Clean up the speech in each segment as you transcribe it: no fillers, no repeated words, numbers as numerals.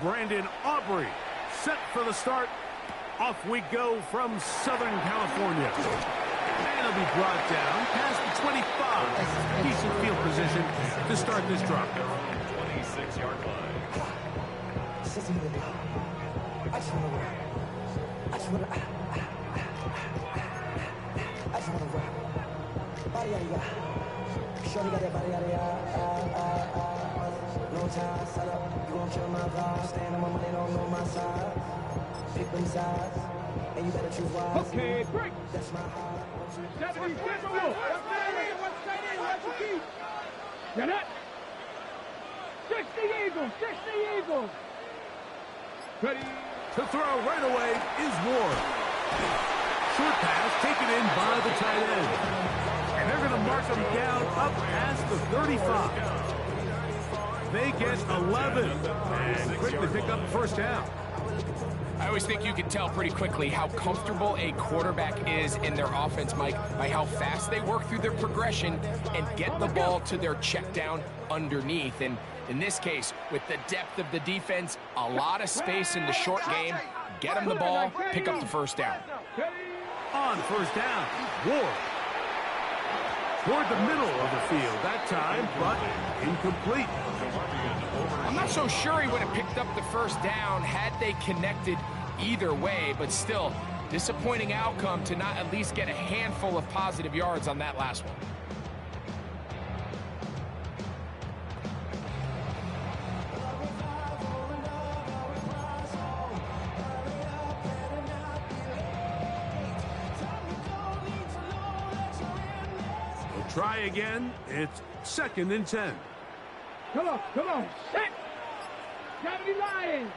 Brandon Aubrey. Set for the start. Off we go from Southern California. And he'll be brought down past the 25. Decent field position to start this drive. 26-yard line. Shorty got that body out of no time, set up, you gon' kill my vibe. Stand on my money, don't know my side. Pick them sides, and you better choose wise. Okay, break. That's my heart. 70, watch your feet. Get up. 60 Eagles, 60 Eagles. Ready to throw right away is Ward. Short pass taken in by the tight end. And they're going to mark him down up past the 35. They get 11 and quickly pick up the first down. I always think you can tell pretty quickly how comfortable a quarterback is in their offense, Mike, by how fast they work through their progression and get the ball to their check down underneath. And in this case, with the depth of the defense, a lot of space in the short game, get them the ball, pick up the first down. On first down, Ward. Toward the middle of the field that time, but incomplete. I'm not so sure he would have picked up the first down had they connected either way, but still, disappointing outcome to not at least get a handful of positive yards on that last one. Try again. It's 2nd and 10. Come on, set. Gravity Lions.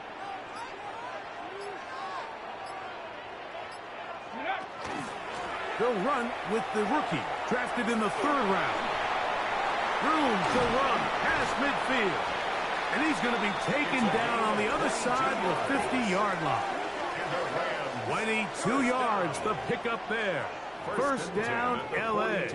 They'll run with the rookie, drafted in the 3rd round. Room to run past midfield. And he's going to be taken down on the other side of the 50-yard line. 22 yards, the pickup there. First down, L.A.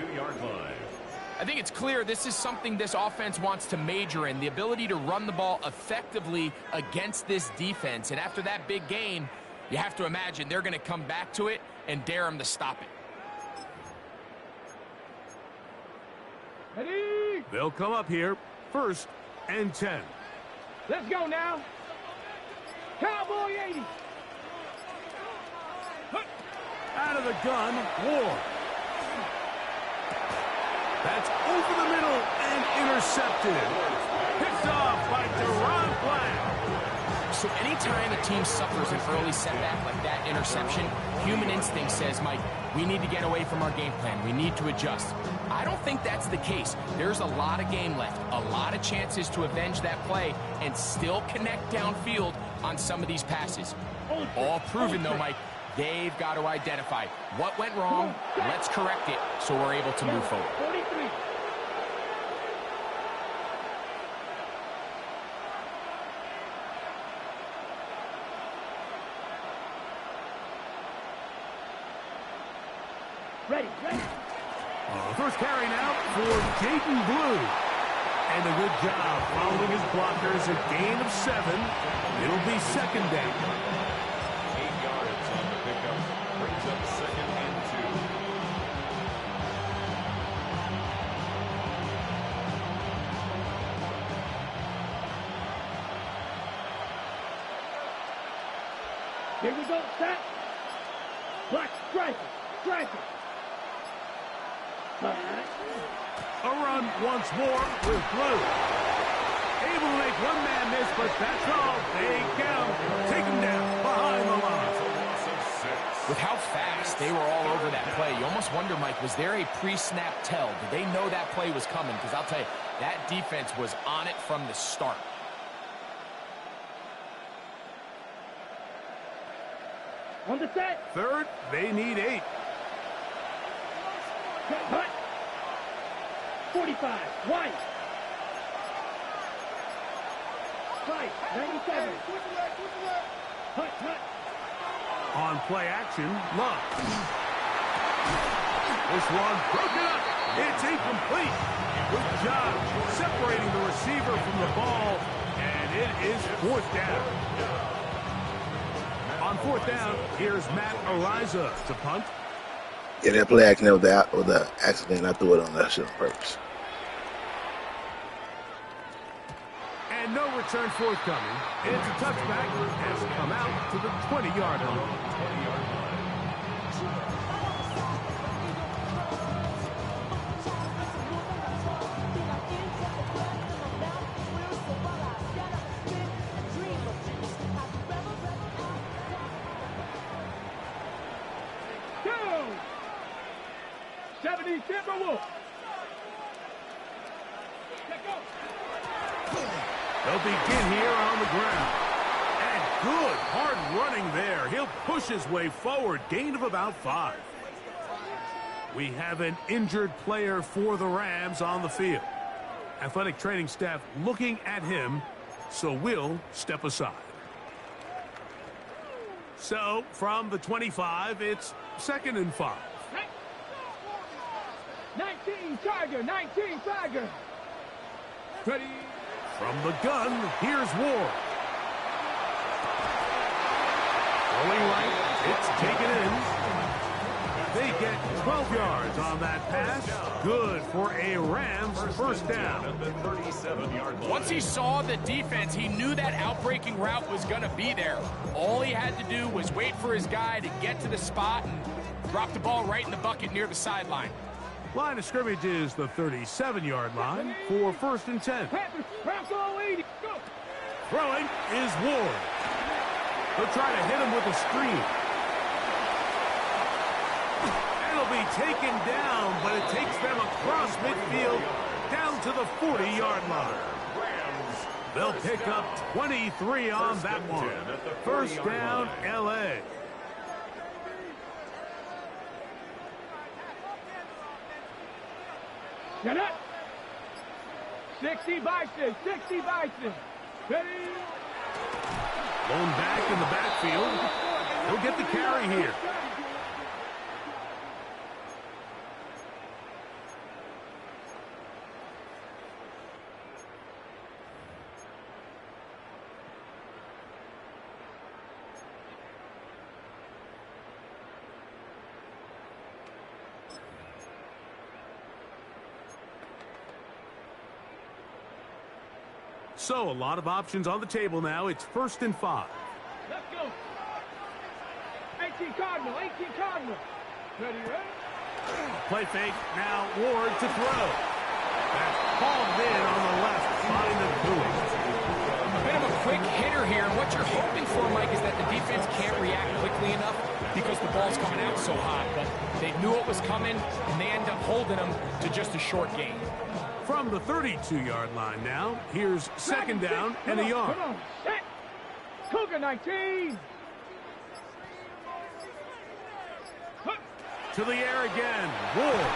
I think it's clear this is something this offense wants to major in, the ability to run the ball effectively against this defense. And after that big game, you have to imagine they're going to come back to it and dare them to stop it. Ready? They'll come up here, 1st and 10. Let's go now. Cowboy 80. Out of the gun, Ward. That's over the middle and intercepted. Picked off by Deron Black. So anytime a team suffers an early setback like that interception, human instinct says, Mike, we need to get away from our game plan. We need to adjust. I don't think that's the case. There's a lot of game left, a lot of chances to avenge that play and still connect downfield on some of these passes. All proven, though, Mike. They've got to identify what went wrong, let's correct it, so we're able to move forward. 43. Ready. First carry now for Jaden Blue. And a good job following his blockers, a gain of 7. It'll be 2nd down. 8 yards on the pickup. Brings up 2nd and 2. Here we go, set. Black striker. A run once more with Blue. Able to make one man miss, but that's all. They count. Take him down behind the line. With how fast they were all over that play, you almost wonder, Mike, was there a pre-snap tell? Did they know that play was coming? Because I'll tell you, that defense was on it from the start. On the set. 3rd, they need 8. Hut. 45. White. Price. 97. Hut. On play action, Love. This one broken up. It's incomplete. Good job separating the receiver from the ball. And It is fourth down. On fourth down, here's Matt Ariza to punt. Yeah, that play action was an accident. I threw it on that shit on purpose. And no return forthcoming. It's a touchback. Has come out to the 20-yard line. They'll begin here on the ground. And good hard running there. He'll push his way forward. Gain of about 5. We have an injured player for the Rams on the field. Athletic training staff looking at him, so we'll step aside. So from the 25, it's 2nd and 5. 19 Tiger, 19 Tiger. Ready? From the gun, here's Ward. Throwing right, it's taken in. They get 12 yards on that pass. Good for a Rams first down. Once he saw the defense, he knew that outbreaking route was going to be there. All he had to do was wait for his guy to get to the spot and drop the ball right in the bucket near the sideline. Line of scrimmage is the 37-yard line for 1st and 10. Throwing is Ward. They'll try to hit him with a screen. It'll be taken down, but it takes them across midfield down to the 40-yard line. They'll pick up 23 on that one. First down, L.A. Get it. 60 Bison, 60 Bison. Ready? Blown back in the backfield. He'll get the carry here. So, a lot of options on the table now. It's 1st and 5. Let's go. 18 Cardinal, 18 Cardinal. Ready, ready? Play fake. Now Ward to throw. That's hauled in on the left. Find the boot. A bit of a quick hitter here. And what you're hoping for, Mike, is that the defense can't react quickly enough because the ball's coming out so hot. But they knew it was coming, and they end up holding them to just a short gain. From the 32-yard line now, here's 2nd down and a yard. Come on, set. Cougar 19. To the air again. Ward.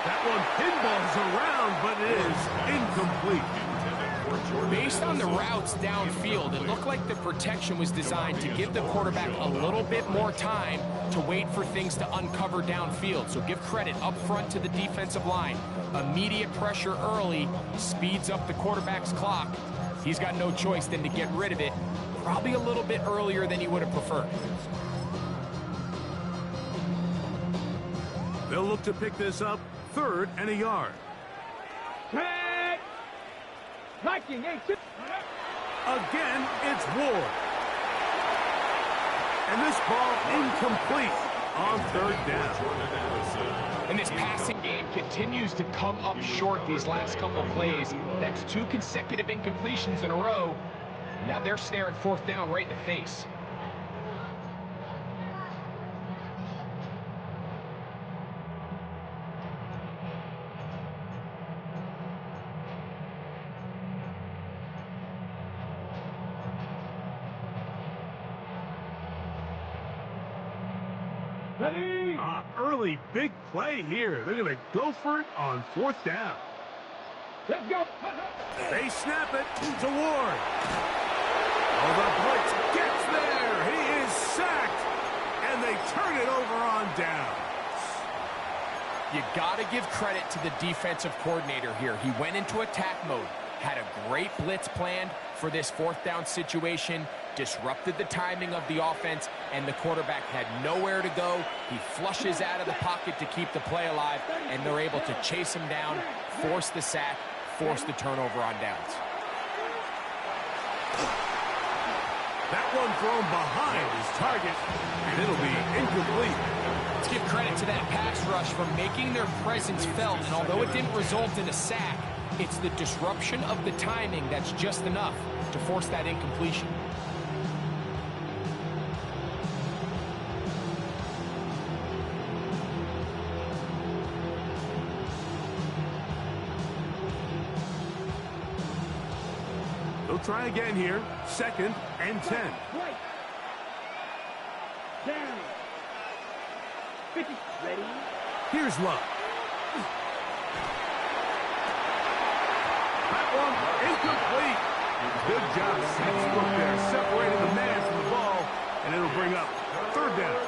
That one pinballs around, but it is incomplete. Based on the routes downfield, it looked like the protection was designed to give the quarterback a little bit more time to wait for things to uncover downfield. So give credit up front to the defensive line. Immediate pressure early speeds up the quarterback's clock. He's got no choice than to get rid of it, probably a little bit earlier than he would have preferred. They'll look to pick this up 3rd and a yard. Viking 18. Again, it's Ward. And this ball incomplete on 3rd down. And this passing game continues to come up short these last couple plays. That's 2 consecutive incompletions in a row. Now they're staring 4th down right in the face. Early big play here. They're going to go for it on 4th down. Let's go. They snap it to Ward. Oh, the blitz gets there. He is sacked. And they turn it over on downs. You got to give credit to the defensive coordinator here. He went into attack mode, had a great blitz planned for this fourth down situation, disrupted the timing of the offense, and the quarterback had nowhere to go. He flushes out of the pocket to keep the play alive, and they're able to chase him down, force the sack, force the turnover on downs. That one thrown behind his target, and it'll be incomplete. Let's give credit to that pass rush for making their presence felt, and although it didn't result in a sack, it's the disruption of the timing that's just enough to force that incompletion. They'll try again here. 2nd and 10. Right. Down. 50. Ready. Here's Love. That one incomplete. Good job, Sexton there, separating the man from the ball, and it'll bring up 3rd down.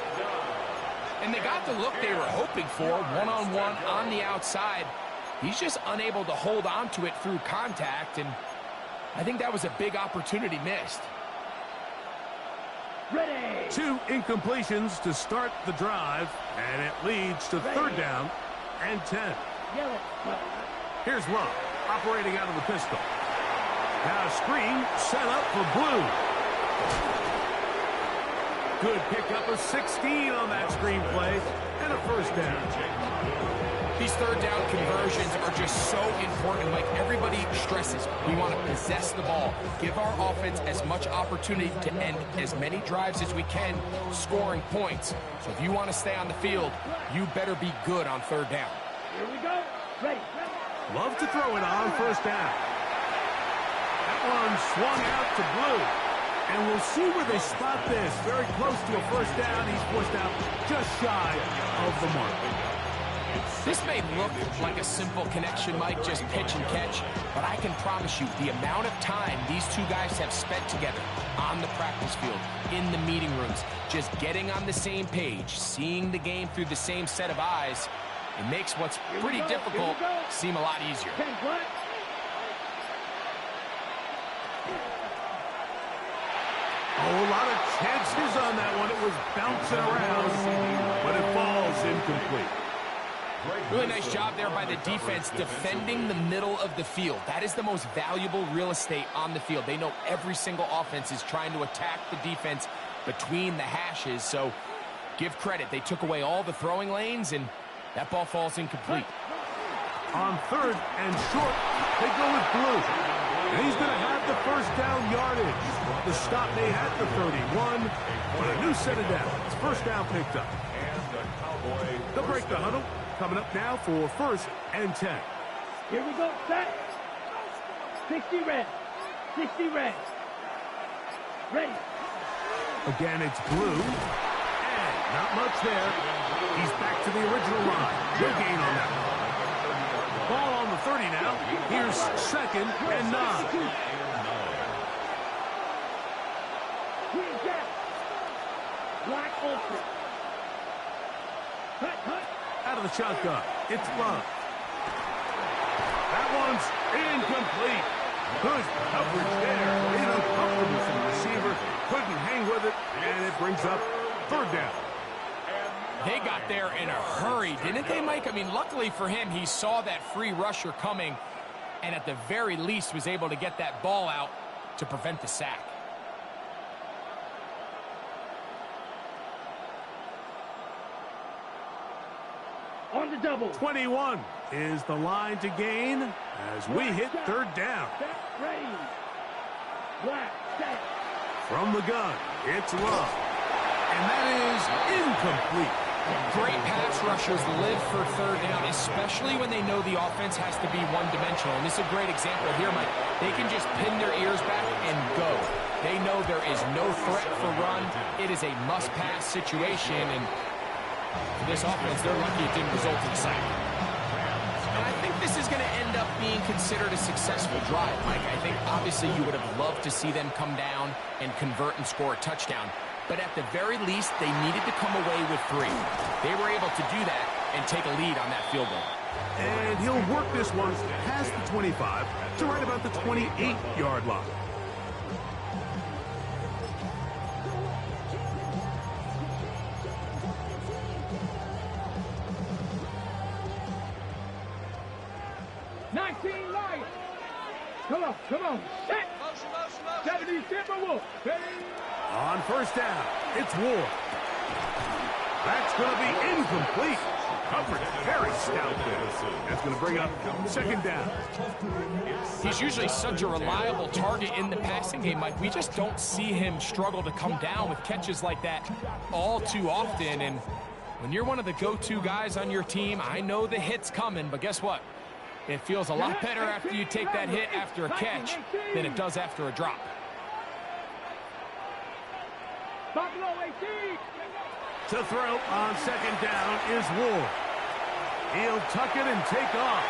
And they got the look they were hoping for, one-on-one on the outside. He's just unable to hold on to it through contact, and I think that was a big opportunity missed. Ready. 2 incompletions to start the drive, and it leads to 3rd down and 10. Yellow. Here's Love, operating out of the pistol. Now a screen set up for Blue. Good pickup of 16 on that screen play, and a 1st down. These 3rd down conversions are just so important. Like everybody stresses, we want to possess the ball, give our offense as much opportunity to end as many drives as we can, scoring points. So if you want to stay on the field, you better be good on 3rd down. Here we go. Ready. Love to throw it on 1st down. That one swung out to Blue. And we'll see where they spot this. Very close to a 1st down. He's pushed out just shy of the mark. This may look like a simple connection, Mike, just pitch and catch, but I can promise you the amount of time these two guys have spent together on the practice field, in the meeting rooms, just getting on the same page, seeing the game through the same set of eyes, it makes what's pretty difficult seem a lot easier. Oh, a lot of chances on that one. It was bouncing around, but it falls incomplete. Really nice job there by the defense defending the middle of the field. That is the most valuable real estate on the field. They know every single offense is trying to attack the defense between the hashes, so give credit. They took away all the throwing lanes, and that ball falls incomplete. On 3rd and short, they go with Blue. And he's going to have the 1st down yardage. The stop made at the 31, but a new set of downs. 1st down picked up. They'll break the huddle. Coming up now for 1st and 10. Here we go. Set. 60 red. 60 red. Ready. Again, it's Blue. And not much there. He's back to the original line. No gain on that one. Ball on the 30 now. Here's 2nd and 9. Green Jack. Black Ultra. Cut, cut. Out of the shotgun. It's Love. That one's incomplete. Good coverage there. Made uncomfortable for the receiver. Couldn't hang with it, and it brings up 3rd down. They got there in a hurry, didn't they, Mike? I mean, luckily for him, he saw that free rusher coming, and at the very least was able to get that ball out to prevent the sack. On the double. 21 is the line to gain as we hit 3rd down. Set, ready. Black, set. From the gun, it's Love. And that is incomplete. Great pass rushers live for 3rd down, especially when they know the offense has to be one-dimensional. And this is a great example here, Mike. They can just pin their ears back and go. They know there is no threat for run. It is a must-pass situation, and for this offense, they're lucky it didn't result in a sack. And I think this is going to end up being considered a successful drive, Mike. I think obviously you would have loved to see them come down and convert and score a touchdown. But at the very least, they needed to come away with 3. They were able to do that, and take a lead on that field goal. And he'll work this one past the 25 to right about the 28-yard line. Come on. Set. 70 Timberwolves. On first down, it's Ward. That's going to be incomplete. Coverage very stout there. That's going to bring up second down. He's usually such a reliable target in the passing game, Mike. We just don't see him struggle to come down with catches like that all too often. And when you're one of the go-to guys on your team, I know the hit's coming, but guess what? It feels a lot better after you take that hit after a catch than it does after a drop. To throw on second down is Ward. He'll tuck it and take off.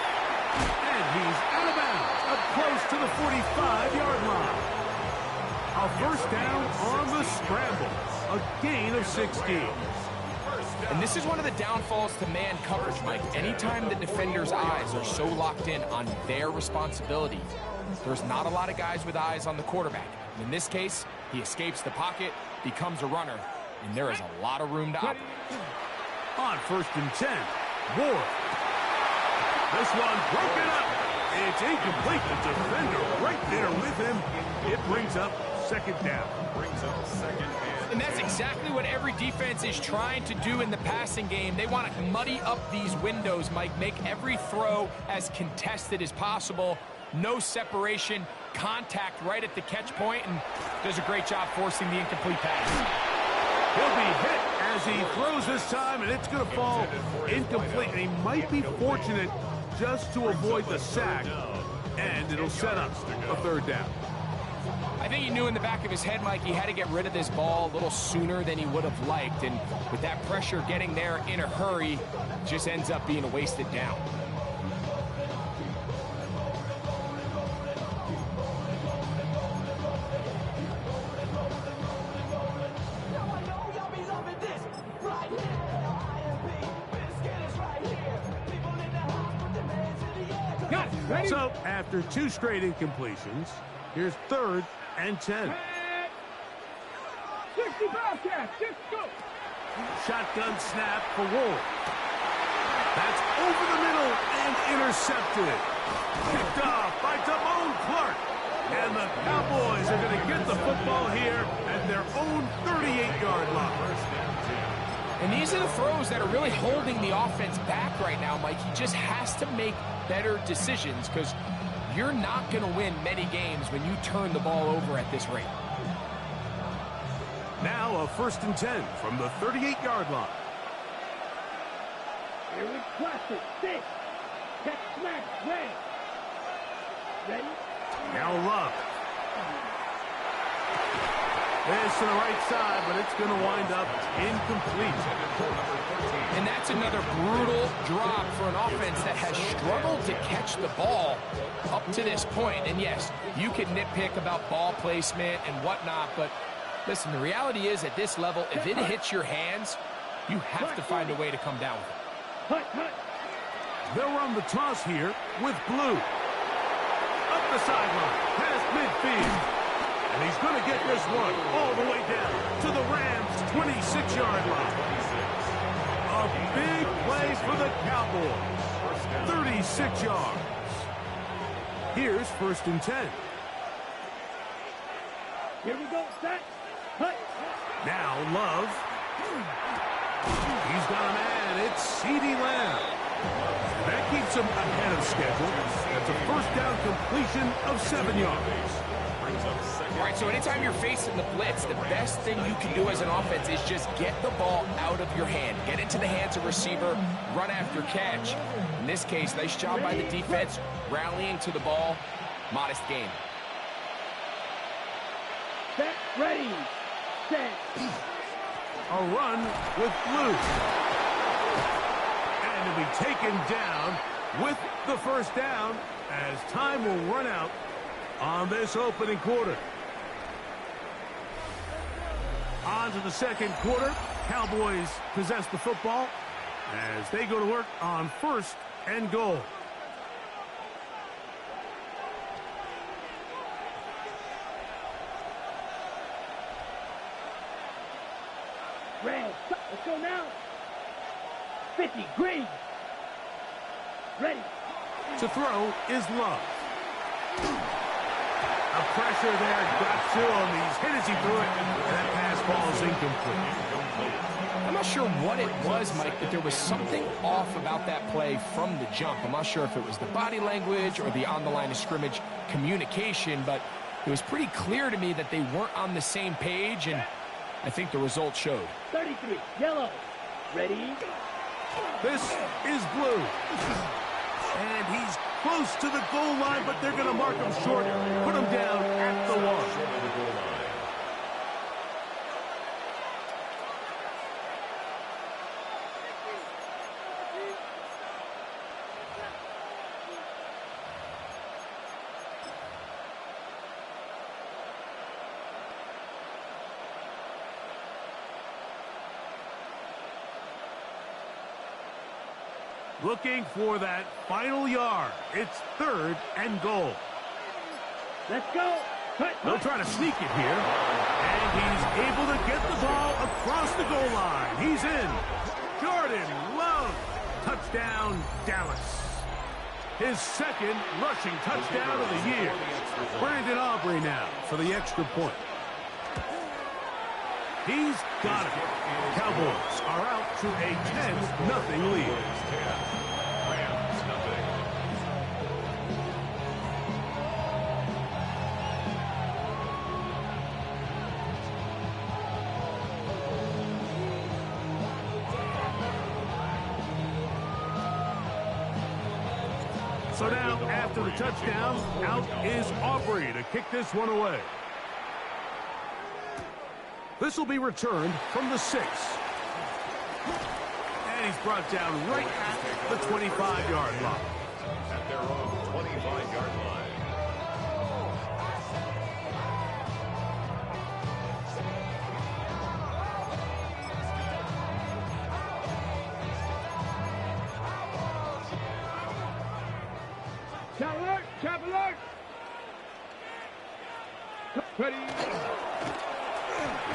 And he's out of bounds, up close to the 45-yard line. A first down on the scramble. A gain of 16. And this is one of the downfalls to man coverage, Mike. Anytime the defender's eyes are so locked in on their responsibility, there's not a lot of guys with eyes on the quarterback. And in this case, he escapes the pocket, becomes a runner, and there is a lot of room to operate. On first and 10, Ward. This one broken up. It's incomplete. The defender right there with him. It brings up second down. And that's exactly what every defense is trying to do in the passing game. They want to muddy up these windows, Mike, make every throw as contested as possible. No separation, contact right at the catch point, and does a great job forcing the incomplete pass. He'll be hit as he throws this time, and it's going to fall incomplete. And he might be fortunate just to avoid the sack, and it'll set up a third down. I think he knew in the back of his head, Mike, he had to get rid of this ball a little sooner than he would have liked. And with that pressure getting there in a hurry, it just ends up being a wasted down. So after two straight incompletions, here's third and 10. 60 Bobcats, just go. Shotgun snap for Ward. That's over the middle and intercepted. Picked off by Damone Clark. And the Cowboys are going to get the football here at their own 38-yard line. And these are the throws that are really holding the offense back right now, Mike. He just has to make better decisions because you're not going to win many games when you turn the ball over at this rate. Now a first and 10 from the 38-yard line. Here we classic. Six. Catch smack. Ready. Ready? Now Love. This to the right side, but it's going to wind up incomplete. And that's another brutal drop for an offense that has struggled to catch the ball up to this point. And yes, you can nitpick about ball placement and whatnot, but listen, the reality is at this level, if it hits your hands, you have to find a way to come down with it. They'll run the toss here with Blue. Up the sideline, past midfield. And he's going to get this one all the way down to the Rams' 26-yard line. A big play for the Cowboys. 36 yards. Here's first and 10. Here we go. Set. Cut. Now Love. He's got a man. It's CeeDee Lamb. That keeps him ahead of schedule. That's a first down completion of 7 yards. All right, so anytime you're facing the blitz, the best thing you can do as an offense is just get the ball out of your hand. Get into the hands of receiver, run after catch. In this case, nice job by the defense, rallying to the ball. Modest game. Set. Ready. Set. A run with Blue. And he'll be taken down with the first down as time will run out on this opening quarter. On to the second quarter. Cowboys possess the football as they go to work on 1st and goal. Red, let's go now. 50, green. Ready. To throw is Love. A pressure there got to him. He's hit as he threw it, and that pass falls incomplete. I'm not sure what it was, Mike, but there was something off about that play from the jump. I'm not sure if it was the body language or the on-the-line of scrimmage communication, but it was pretty clear to me that they weren't on the same page, and I think the result showed. 33, yellow. Ready. This is blue. And he's close to the goal line, but they're going to mark him short. Put him down at the 1. Looking for that final yard. It's 3rd and goal. Let's go. They'll try to sneak it here. And he's able to get the ball across the goal line. He's in. Jordan Love. Touchdown, Dallas. His 2nd rushing touchdown of the year. Brandon Aubrey now for the extra point. He's got it. Cowboys are out to a 10-0 lead. So now, after the touchdown, out is Aubrey to kick this one away. This will be returned from the 6. And he's brought down right at the 25-yard line. At their own 25-yard line. Trap alert. Ready.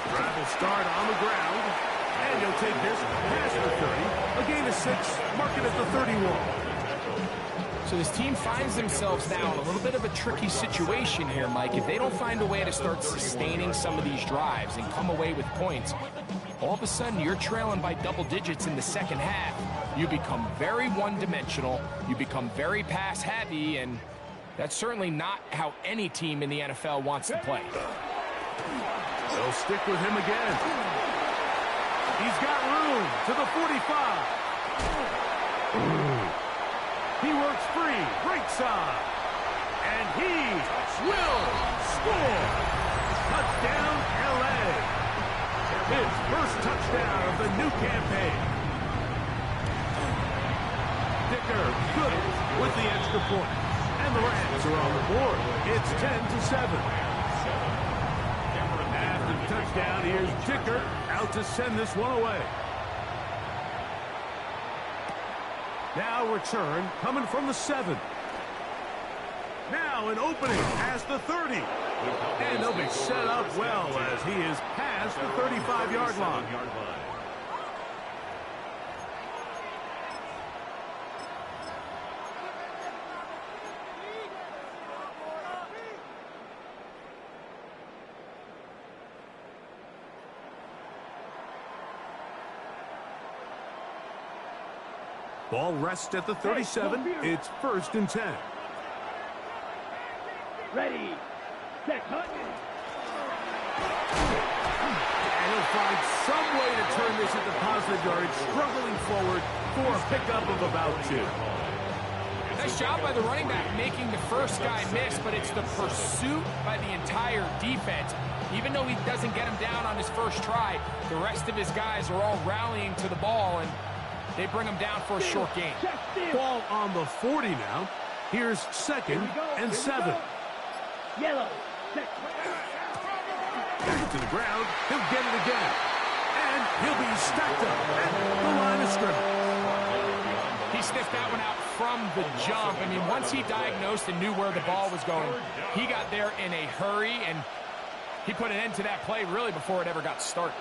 Drive will start on the ground, and he'll take this past the 30. A gain of 6, mark it at the 31. So this team finds themselves now in a little bit of a tricky situation here, Mike. If they don't find a way to start sustaining some of these drives and come away with points, all of a sudden you're trailing by double digits in the second half. You become very one-dimensional, you become very pass-heavy, and that's certainly not how any team in the NFL wants to play. They'll stick with him again. He's got room to the 45. He works free, right side. And he will score. Touchdown, L.A. His first touchdown of the new campaign. Dicker good with the extra point. And the Rams are on the board. It's 10-7. After the touchdown, here's Dicker out to send this one away. Now return coming from the 7. Now an opening past the 30. And they'll be set up well as he is past the 35-yard line. Ball rests at the 37. It's 1st and 10. Ready. Set. Cut. And he'll find some way to turn this into positive yardage, struggling forward for a pickup of about 2. Nice job by the running back making the first guy miss, but it's the pursuit by the entire defense. Even though he doesn't get him down on his first try, the rest of his guys are all rallying to the ball, and they bring him down for a short gain. Ball on the 40 now. Here's 2nd and 7. Yellow. Back to the ground. He'll get it again. And he'll be stacked up at the line of scrimmage. He sniffed that one out from the jump. I mean, once he diagnosed and knew where the ball was going, he got there in a hurry, and he put an end to that play really before it ever got started.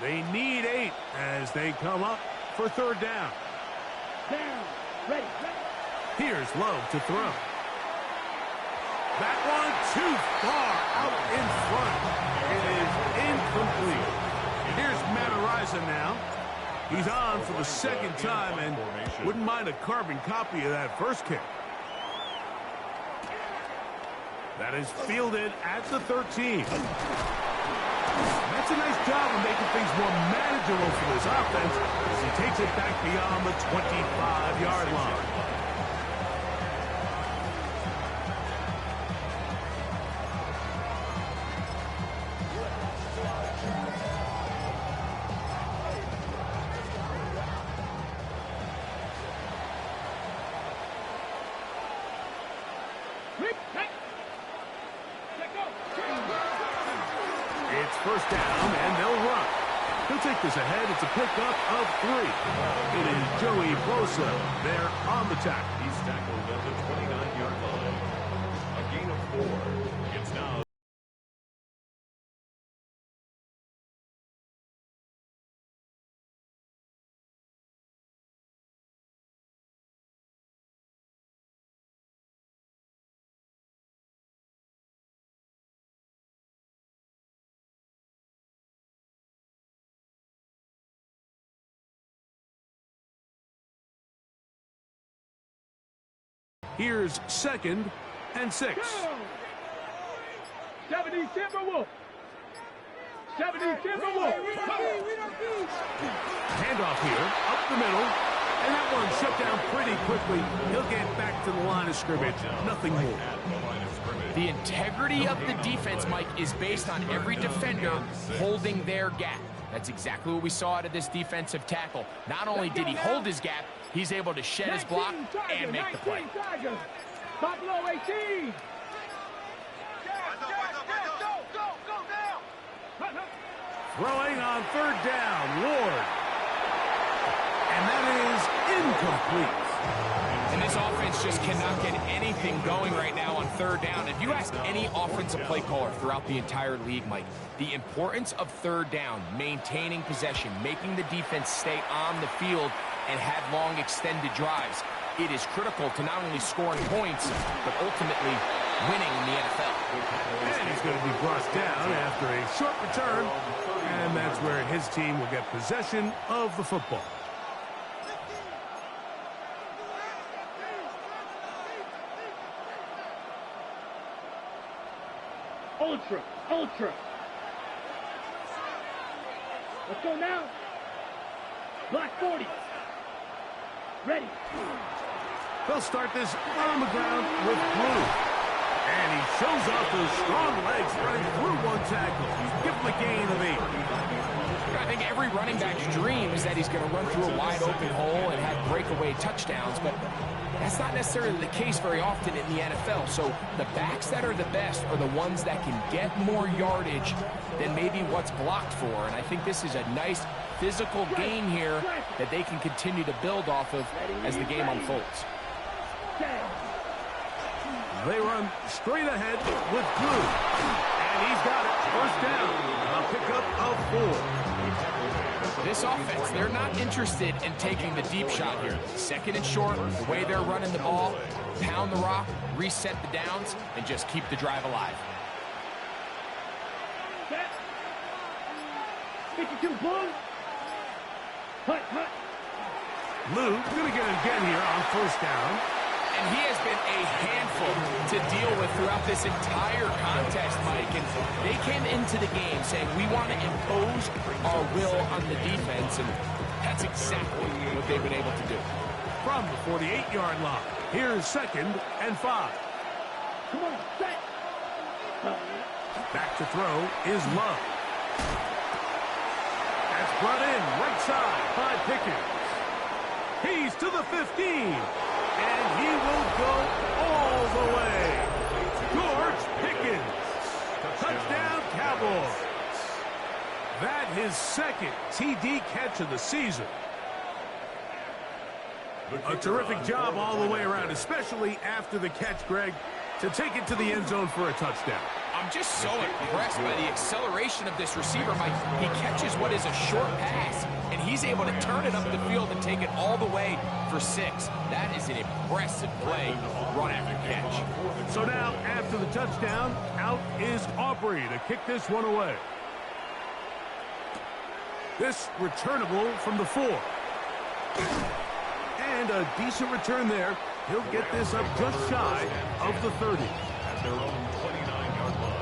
They need 8 as they come up for third down. Down. Ready. Here's Love to throw. That one too far out in front. It is incomplete. Here's Matt Araiza now. He's on for the second time and wouldn't mind a carbon copy of that first kick. That is fielded at the 13. That's a nice job of making things more manageable for this offense as he takes it back beyond the 25-yard line. It's first down, and they'll run. He'll take this ahead. It's a pickup of 3. It is Joey Bosa there on the tackle. He's tackled at the 29-yard line. A gain of 4. It's now Here's 2nd and 6. 70 Timberwolves. 70 Timberwolves. Handoff here, up the middle, and that one shut down pretty quickly. He'll get back to the line of scrimmage. Nothing more. The integrity of the defense, Mike, is based on every defender holding their gap. That's exactly what we saw out of this defensive tackle. Not only did he hold his gap, he's able to shed his block and make the play. Buffalo 18. Throwing on third down, Ward. And that is incomplete. And this offense just cannot get anything going right now on third down. If you ask any offensive play caller throughout the entire league, Mike, the importance of third down, maintaining possession, making the defense stay on the field and have long extended drives, it is critical to not only scoring points, but ultimately winning in the NFL. And he's going to be brought down after a short return, and that's where his team will get possession of the football. Ultra. Let's go now. Block 40. Ready. They'll start this on the ground with Blue. And he shows off those strong legs running through one tackle. Give him a gain of 8. I think every running back's dream is that he's going to run through a wide open hole and have breakaway touchdowns, but that's not necessarily the case very often in the NFL. So the backs that are the best are the ones that can get more yardage than maybe what's blocked for. And I think this is a nice physical gain here that they can continue to build off of as the game unfolds. They run straight ahead with Blue. And he's got it. First down. A pickup of 4. This offense, they're not interested in taking the deep shot here. Second and short, the way they're running the ball, pound the rock, reset the downs, and just keep the drive alive. 52 Blue. Hut. Blue going to get it again here on first down. And he has been a handful to deal with throughout this entire contest, Mike. And they came into the game saying, we want to impose our will on the defense. And that's exactly what they've been able to do. From the 48-yard line, here's 2nd and 5. Come on, set. Back to throw is Love. That's brought in right side by Pickens. He's to the 15. And he will go all the way. George Pickens. Touchdown, Cowboys. second TD catch of the season. A terrific job all the way around, especially after the catch, Greg, to take it to the end zone for a touchdown. I'm just so impressed by the acceleration of this receiver, Mike. He catches what is a short pass, and he's able to turn it up the field and take it all the way for 6. That is an impressive play, run after catch. So now, after the touchdown, out is Aubrey to kick this one away. This returnable from the 4. And a decent return there. He'll get this up just shy of the 30. At their own 29-yard line.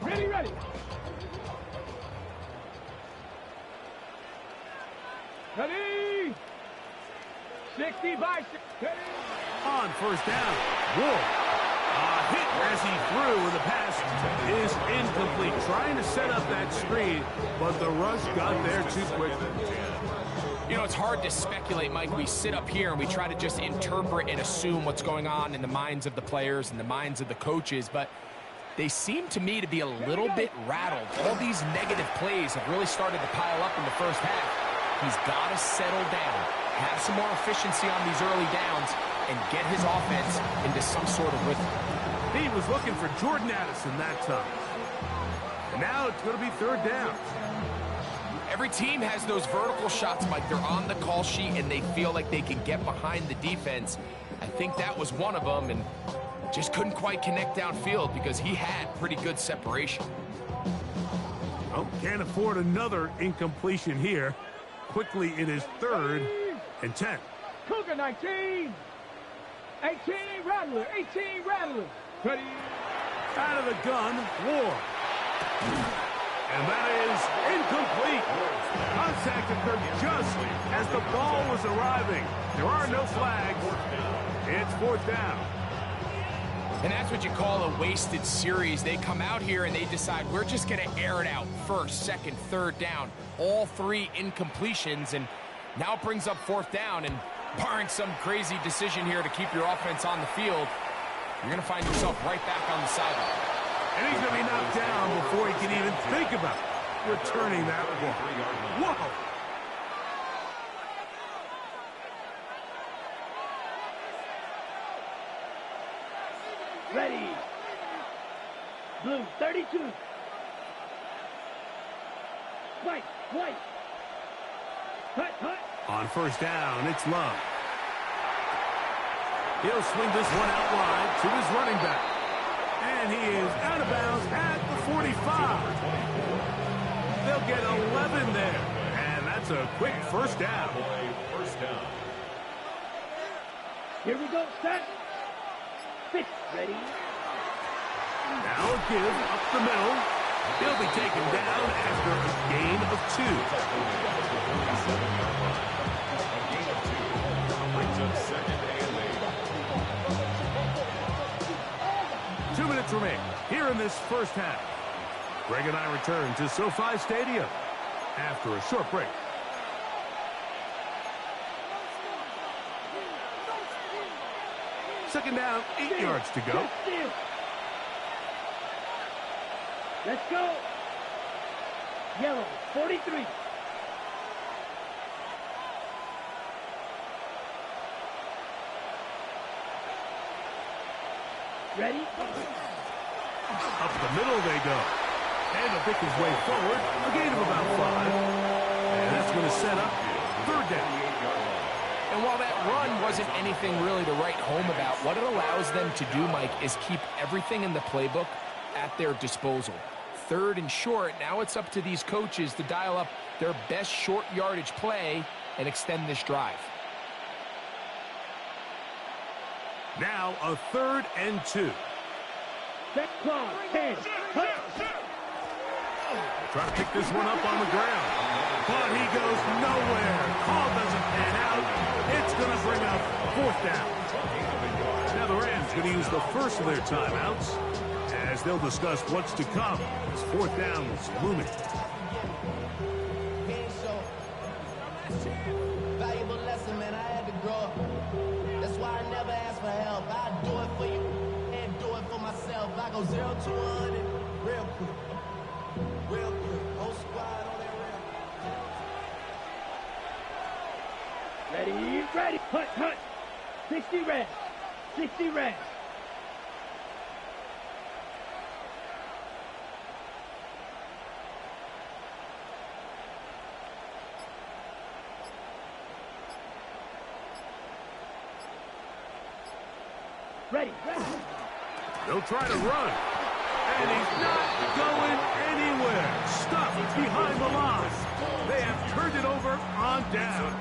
Ready. Ready. 60 by 6. Ready. On first down, Ward. A hit as he threw, and the pass is incomplete. Trying to set up that screen, but the rush got there too quickly. You know, it's hard to speculate, Mike. We sit up here and we try to just interpret and assume what's going on in the minds of the players and the minds of the coaches, but they seem to me to be a little bit rattled. All these negative plays have really started to pile up in the first half. He's got to settle down, have some more efficiency on these early downs, and get his offense into some sort of rhythm. He was looking for Jordan Addison that time. And now it's going to be third down. Every team has those vertical shots, Mike. They're on the call sheet, and they feel like they can get behind the defense. I think that was one of them, and just couldn't quite connect downfield because he had pretty good separation. Oh, can't afford another incompletion here. Quickly, it is 3rd and 10. Cougar 19. 18 Rattler. 18 Rattler. Ready. Out of the gun, Ward. And that is incomplete. Contact occurred just as the ball was arriving. There are no flags. It's 4th down. And that's what you call a wasted series. They come out here and they decide we're just going to air it out. 1st, 2nd, 3rd down. All 3 incompletions, and now it brings up 4th down. And barring some crazy decision here to keep your offense on the field, you're going to find yourself right back on the sideline. And he's going to be knocked down before he can even think about returning that ball. Whoa! Ready. Blue 32. White. Hut. On first down, it's Love. He'll swing this one out wide to his running back. And he is out of bounds at the 45. They'll get 11 there. And that's a quick first down. Here we go, set. 6, ready. Now a give up the middle. He'll be taken down after a gain of 2. Brings up 2nd and 8. 2 minutes remain here in this first half. Greg and I return to SoFi Stadium after a short break. Second down, 8 yards to go. Let's go. Yellow, 43. Ready? Up the middle they go. And to pick his way forward, a gain of about 5. And that's going to set up 3rd down. And while that run wasn't anything really to write home about, what it allows them to do, Mike, is keep everything in the playbook at their disposal. 3rd and short, now it's up to these coaches to dial up their best short yardage play and extend this drive. Now a 3rd and 2. Set clock, 10. Try to pick this one up on the ground. But he goes nowhere. Call doesn't pan out. It's going to bring up 4th down. Now the Rams going to use the first of their timeouts. they'll discuss what's to come as fourth down is looming. Valuable lesson, man. I had to grow up. That's why I never ask for help. I do it for you and do it for myself. I go 0 to 100 real quick. Real quick. Whole squad on that Ready, ready. Hunt, hunt. 60 red. 60 red. Ready, ready. They'll try to run. And he's not going anywhere. Stuffed behind the line. They have turned it over on down.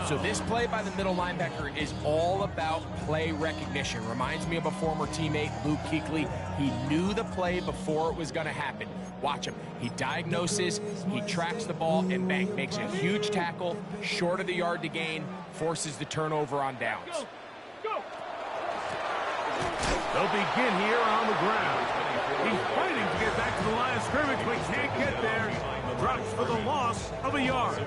So this play by the middle linebacker is all about play recognition. Reminds me of a former teammate, Luke Kuechly. He knew the play before it was going to happen. Watch him. He diagnoses, he tracks the ball, and bang, makes a huge tackle, short of the yard to gain, forces the turnover on downs. Go. They'll begin here on the ground. He's fighting to get back to the line of scrimmage, but can't get there. Drops for the loss of a yard.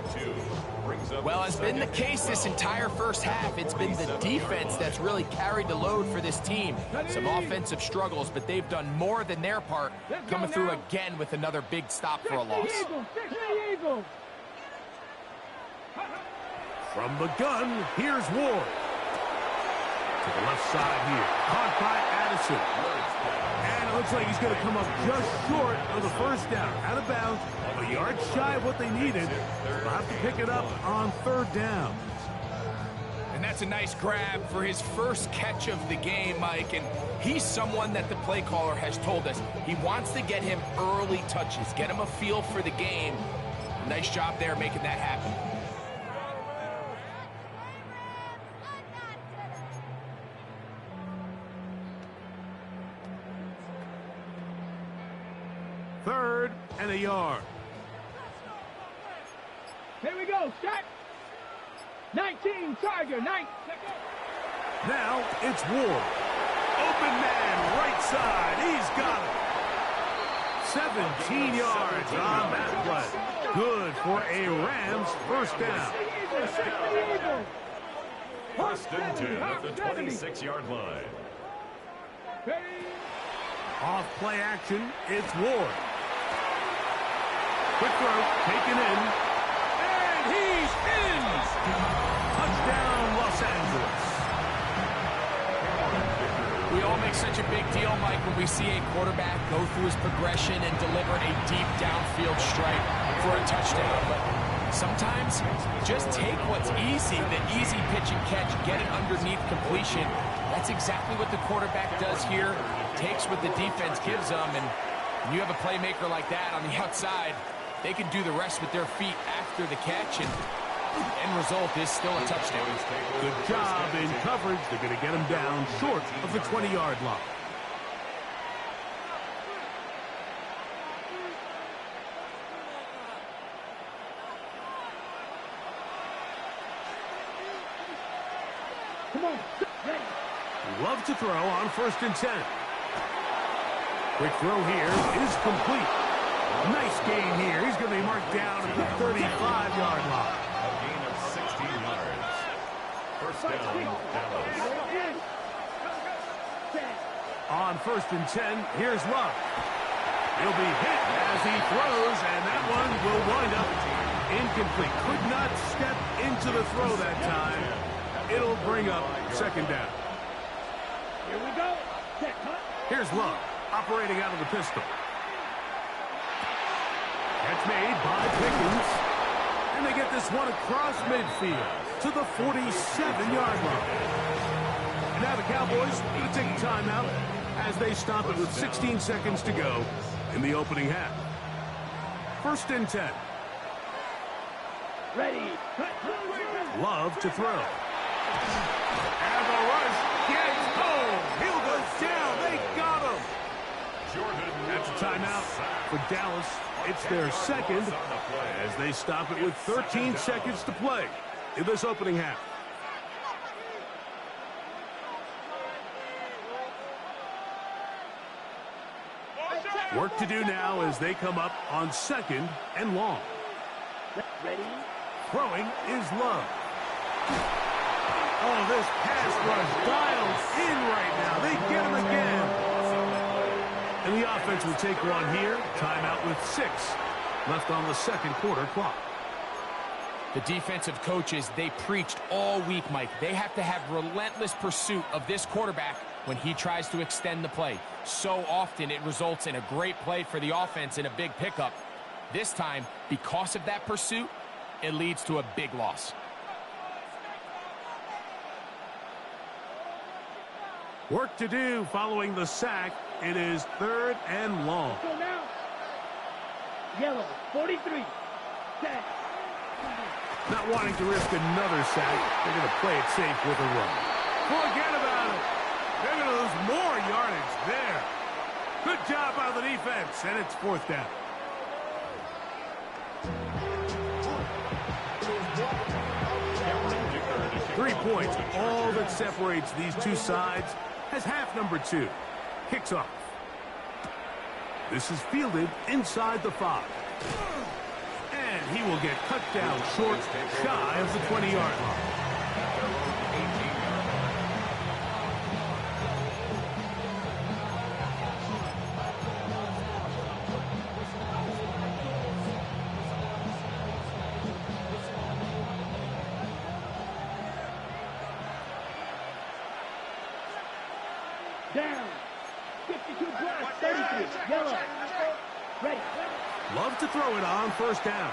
Well, it's been the case this entire first half. It's been the defense that's really carried the load for this team. Some offensive struggles, but they've done more than their part, coming through again with another big stop for a loss. Eagle. From the gun, here's Ward. To the left side here. Caught by Addison. And it looks like he's going to come up just short of the first down. Out of bounds, a yard shy of what they needed. They'll have to pick it up on third down. And that's a nice grab for his first catch of the game, Mike. And he's someone that the play caller has told us he wants to get him early touches, get him a feel for the game. Nice job there making that happen. Third and a yard. Here we go. Set. 19, Tiger. 9. Now it's Ward. Open man, right side. He's got it. 17 yards on that play. Good for a Rams first down. First and 10 at the 26-yard line. Off play action, it's Ward. Quick throw, taken in. And he's in! Touchdown, Los Angeles. We all make such a big deal, Mike, when we see a quarterback go through his progression and deliver a deep downfield strike for a touchdown. But sometimes, just take what's easy, the easy pitch and catch, get it underneath completion. That's exactly what the quarterback does here. Takes what the defense gives them, and when you have a playmaker like that on the outside, they can do the rest with their feet after the catch, and the end result is still a touchdown. Good job in coverage. They're going to get him down short of the 20-yard line. Come on. Love to throw on first and 10. Quick throw here is complete. Nice gain here. He's going to be marked down at the 35-yard line. A gain of 16 yards. First down, Dallas. On first and 10, here's Love. He'll be hit as he throws, and that one will wind up incomplete. Could not step into the throw that time. It'll bring up second down. Here we go. Set. Here's Love, operating out of the pistol. Catch made by Pickens. And they get this one across midfield to the 47-yard line. And now the Cowboys going to take a timeout as they stop it with 16 seconds to go in the opening half. First and 10. Ready. Love to throw. And the rush gets home. He'll go down. They got him. That's a timeout for Dallas. It's their second as they stop it with 13 seconds to play in this opening half. Work to do now as they come up on 2nd and long. Ready? Throwing is Love. Oh, this pass rush dials in right now. They get him again. And the offense will take one here. Timeout with 6 left on the 2nd quarter clock. The defensive coaches, they preached all week, Mike. They have to have relentless pursuit of this quarterback when he tries to extend the play. So often it results in a great play for the offense and a big pickup. This time, because of that pursuit, it leads to a big loss. Work to do following the sack. It is 3rd and long. Go now. Yellow, 43. Set. Not wanting to risk another sack, they're going to play it safe with a run. Forget about it. They're going to lose more yardage there. Good job by the defense, and it's 4th down. Three points, all that separates these two sides, as half number 2 kicks off. This is fielded inside the 5. And he will get cut down short, shy of the 20-yard line. Down. 52 black, 33. Yellow. Ready. Love to throw it on 1st down.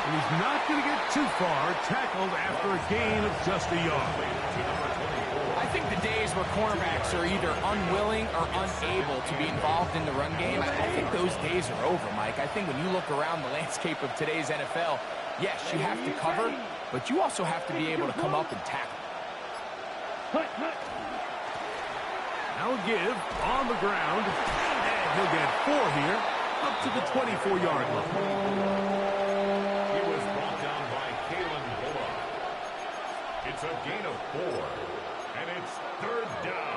And he's not going to get too far, tackled after a gain of just a yard. I think the days where cornerbacks are either unwilling or unable to be involved in the run game, I think those days are over, Mike. I think when you look around the landscape of today's NFL, yes, you have to cover, but you also have to be able to come up and tackle. Now a give on the ground, and he'll get 4 here, up to the 24-yard line. He was brought down by Kalen Bullock. It's a gain of 4, and it's 3rd down.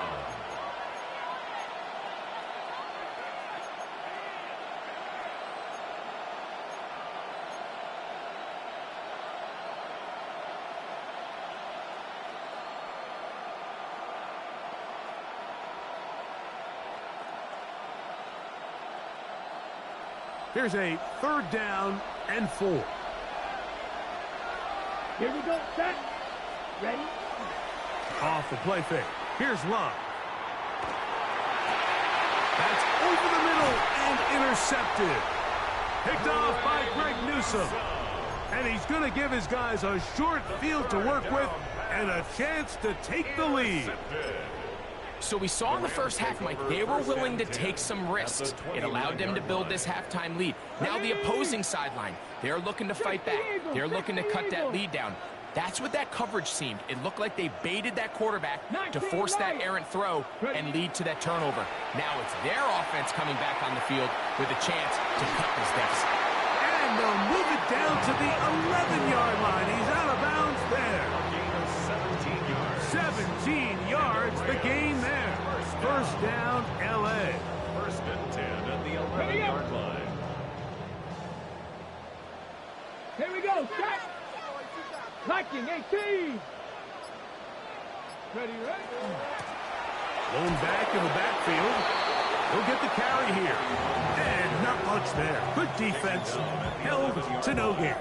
Here's a 3rd down and 4. Here we go. Set. Ready. Off the play fake. Here's Love. That's over the middle and intercepted. Picked off by Greg Newsome. And he's going to give his guys a short field to work with and a chance to take the lead. So we saw in the first half, Mike, they were willing to take some risks. It allowed them to build this halftime lead. Now the opposing sideline, they're looking to fight back. They're looking to cut that lead down. That's what that coverage seemed. It looked like they baited that quarterback to force that errant throw and lead to that turnover. Now it's their offense coming back on the field with a chance to cut this deficit. And they'll move it down to the 11-yard line. He's out of bounds there. 17 yards, the gain there. 1st down, L.A. 1st and 10 at the 11-yard line. Here we go. Set. Blocking 18. Ready, ready. Blown back in the backfield. He'll get the carry here. And not much there. Good defense. Held to no gain.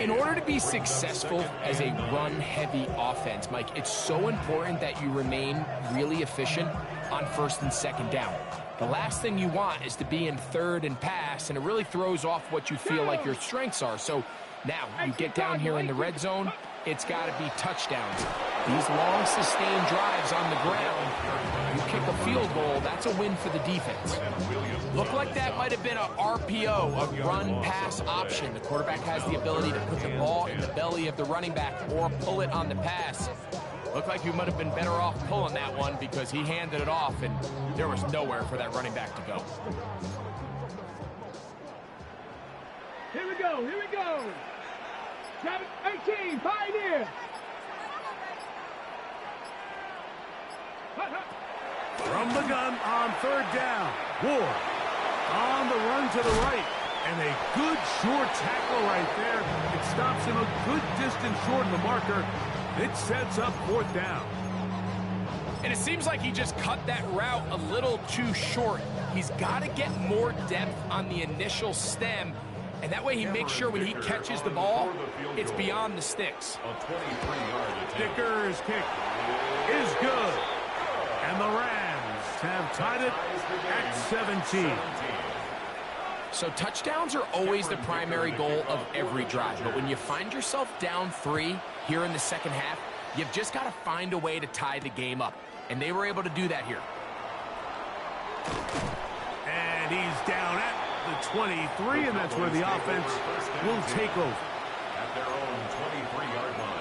In order to be successful as a run-heavy offense, Mike, it's so important that you remain really efficient on 1st and 2nd down. The last thing you want is to be in 3rd and pass, and it really throws off what you feel like your strengths are. So now you get down here in the red zone, it's got to be touchdowns. These long, sustained drives on the ground, you kick a field goal, that's a win for the defense. Looked like that might have been a RPO, a run-pass option. The quarterback has the ability to put the ball in the belly of the running back or pull it on the pass. Looked like you might have been better off pulling that one because he handed it off, and there was nowhere for that running back to go. Here we go. Here we go. 18, Pioneer. From the gun on third down. Ward on the run to the right. And a good short tackle right there. It stops him a good distance short of the marker. It sets up fourth down. And it seems like he just cut that route a little too short. He's got to get more depth on the initial stem, and that way he makes sure when he catches the ball, it's beyond the sticks. Dicker's kick is good. And the Rams have tied it at 17. So touchdowns are always the primary goal of every drive. But when you find yourself down 3 here in the second half, you've just got to find a way to tie the game up. And they were able to do that here. And he's down at the 23, and that's where the offense will take over. At their own 23-yard line.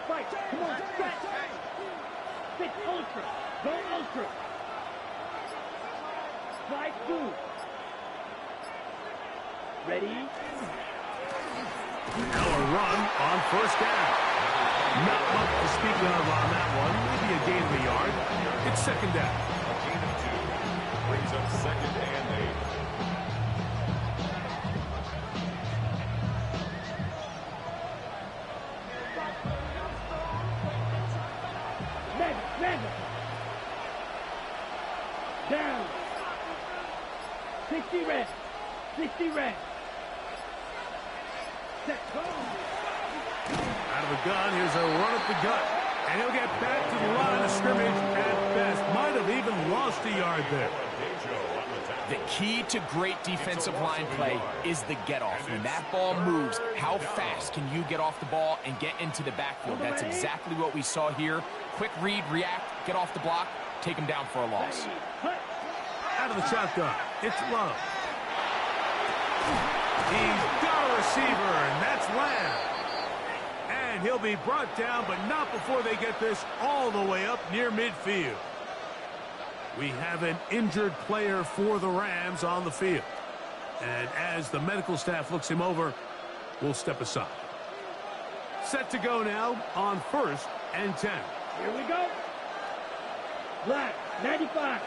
Fight. Come on, stretch. Stick ultra. Go ultra. Slide through. Ready? Now a run on first down. Not much to speak of on that one. Maybe a gain of a yard. It's second down. A gain of 2. Brings up second and 8. Down. 60 red. 60 red. Set. Go. Out of the gun, here's a run up the gut. And he'll get back to the line of scrimmage at best. Might have even lost a yard there. The key to great defensive line play is the get-off. When that ball moves, how fast can you get off the ball and get into the backfield? That's exactly what we saw here. Quick read, react, get off the block, take him down for a loss. Out of the shotgun, it's Love. He's got a receiver, and that's Lamb. And he'll be brought down, but not before they get this all the way up near midfield. We have an injured player for the Rams on the field. And as the medical staff looks him over, we'll step aside. Set to go now on 1st and 10. Here we go. Black, 95.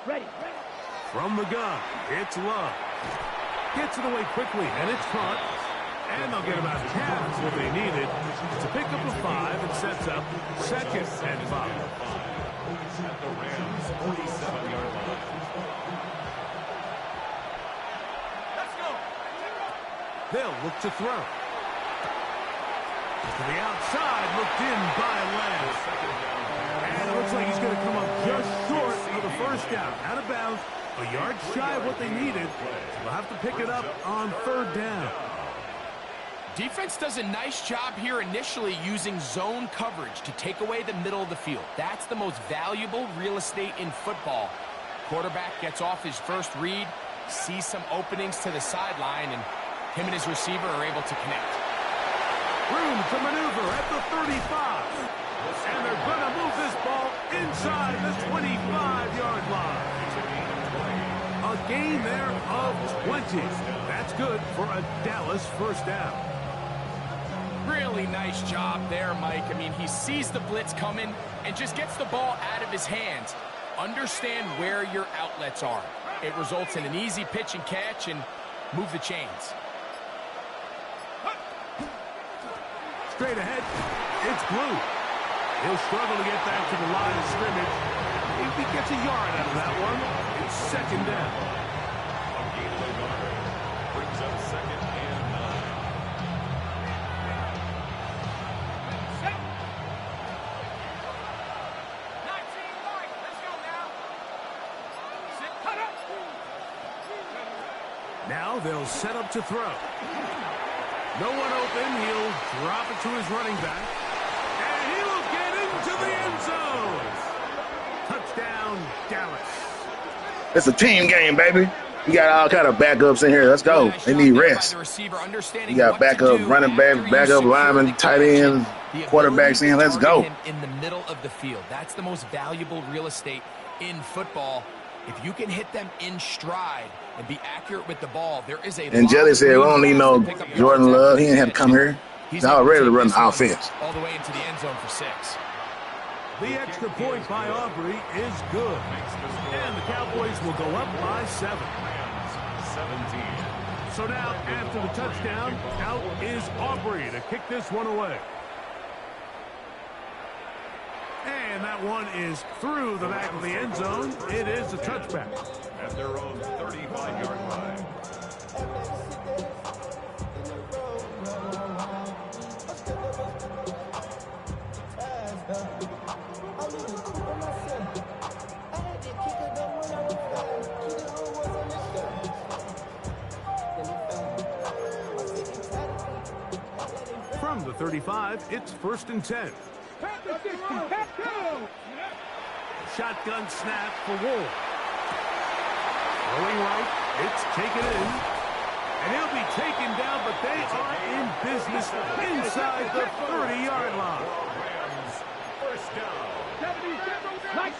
Ready. From the gun, it's Love. Gets it away quickly, and it's caught. And they'll get about half what they needed to pick up a 5 and sets up second and 5. At the Rams' 47-yard line. Let's go. They'll look to throw. To the outside, looked in by Lamb. And it looks like he's going to come up just short of the first down. Out of bounds, a yard shy of what they needed. They'll have to pick it up on 3rd down. Defense does a nice job here initially using zone coverage to take away the middle of the field. That's the most valuable real estate in football. Quarterback gets off his first read, sees some openings to the sideline, and him and his receiver are able to connect. Room to maneuver at the 35. And they're going to move this ball inside the 25-yard line. A gain there of 20. That's good for a Dallas first down. Really nice job there, Mike. I mean, he sees the blitz coming and just gets the ball out of his hands. Understand where your outlets are. It results in an easy pitch and catch and move the chains. Straight ahead, it's Blue. He'll struggle to get back to the line of scrimmage. If he gets a yard out of that one, it's second down. A gain of a yard. Brings up second and 9. Now they'll set up to throw. No one open. He'll drop it to his running back. the end zone. Touchdown, Dallas. It's a team game, baby. You got all kind of backups in here. Let's go. They need rest. You got backup running back, backup lineman, tight ends, quarterbacks in. Let's go. In the middle of the field. That's the most valuable real estate in football. If you can hit them in stride and be accurate with the ball, there is a. And Jelly said, we don't need no Jordan Love. He didn't have to come here. He's already to run the offense. All the way into the end zone for 6. The extra point by Aubrey is good. And the Cowboys will go up by 7. 17. So now, after the touchdown, out is Aubrey to kick this one away. And that one is through the back of the end zone. It is a touchback. At their own 35-yard line. From the 35, it's 1st and 10. Shotgun snap for Wolf. Throwing right, it's taken in. And he'll be taken down, but they are in business inside the 30-yard line. Rams, first down.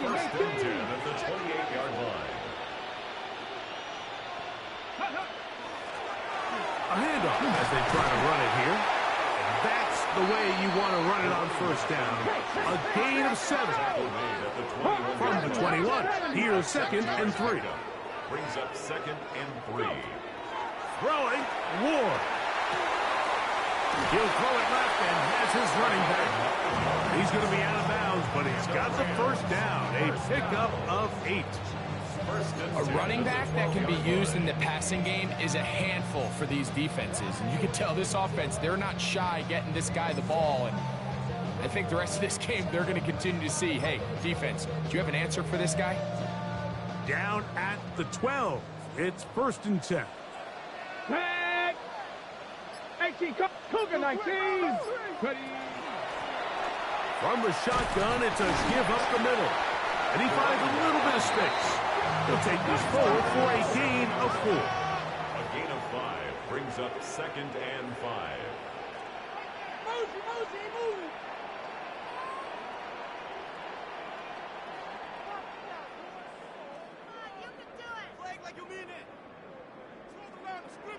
First and 10 at the 28-yard line. A handoff as they try to run it here. And that's the way you want to run it on 1st down. A gain of 7. From the 21, here's 2nd and 3. Brings up 2nd and 3. Throwing, Ward. He'll throw it left and has his running back. He's going to be out of bounds, but he's got the 1st down. A pickup of 8. A running back that can be used in the passing game is a handful for these defenses. And you can tell this offense, they're not shy getting this guy the ball. And I think the rest of this game, they're going to continue to see, hey, defense, do you have an answer for this guy? Down at the 12. It's 1st and 10. Back. 18, Cougar 19. Ready. From the shotgun, it's a give up the middle. And he finds a little bit of space. He'll take this forward for a gain of 4. A gain of 5 brings up 2nd and 5.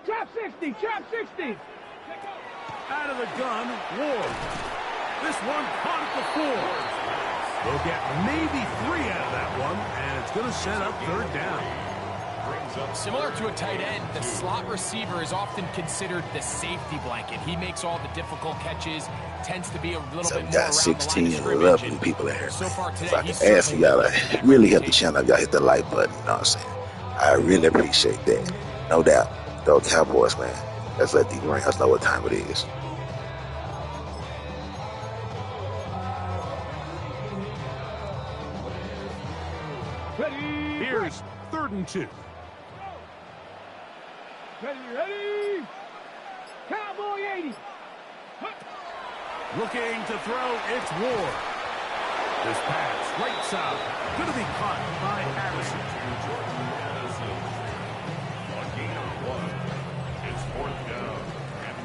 Trap 60, trap 60. Out of the gun, Ward. This one caught at the 4. They'll get maybe 3 out of that one, and it's going to set up 3rd down. Similar to a tight end, the slot receiver is often considered the safety blanket. He makes all the difficult catches, tends to be a little bit more around 16 the line of lovely people in here. So far today, If I can ask you, y'all really hit the channel, y'all hit the like button. You know what I'm saying? I really appreciate that. No doubt. Go Cowboys, man. Let's let these Rams know what time it is. Ready. Here's 3rd and 2. Ready. Cowboy 80. Looking to throw, it's Ward. This pass, right side, going to be caught by Addison. A gain of 1. It's 4th down.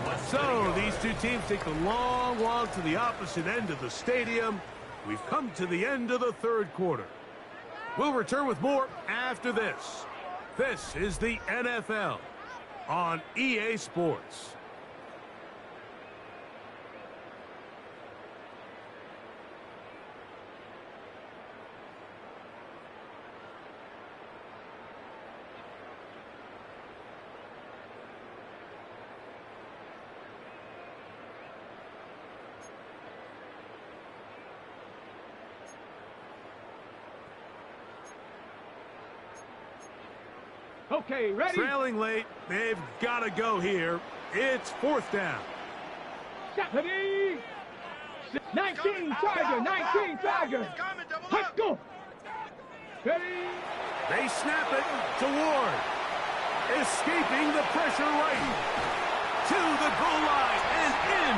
And So these two teams take the long walk to the opposite end of the stadium. We've come to the end of the 3rd quarter. We'll return with more after this. This is the NFL on EA Sports. Okay, ready. Trailing late, they've got to go here. It's 4th down. Ready. 19 Tiger, 19 Tiger. Let's go. Ready. They snap it to Ward. Escaping the pressure right. To the goal line and in.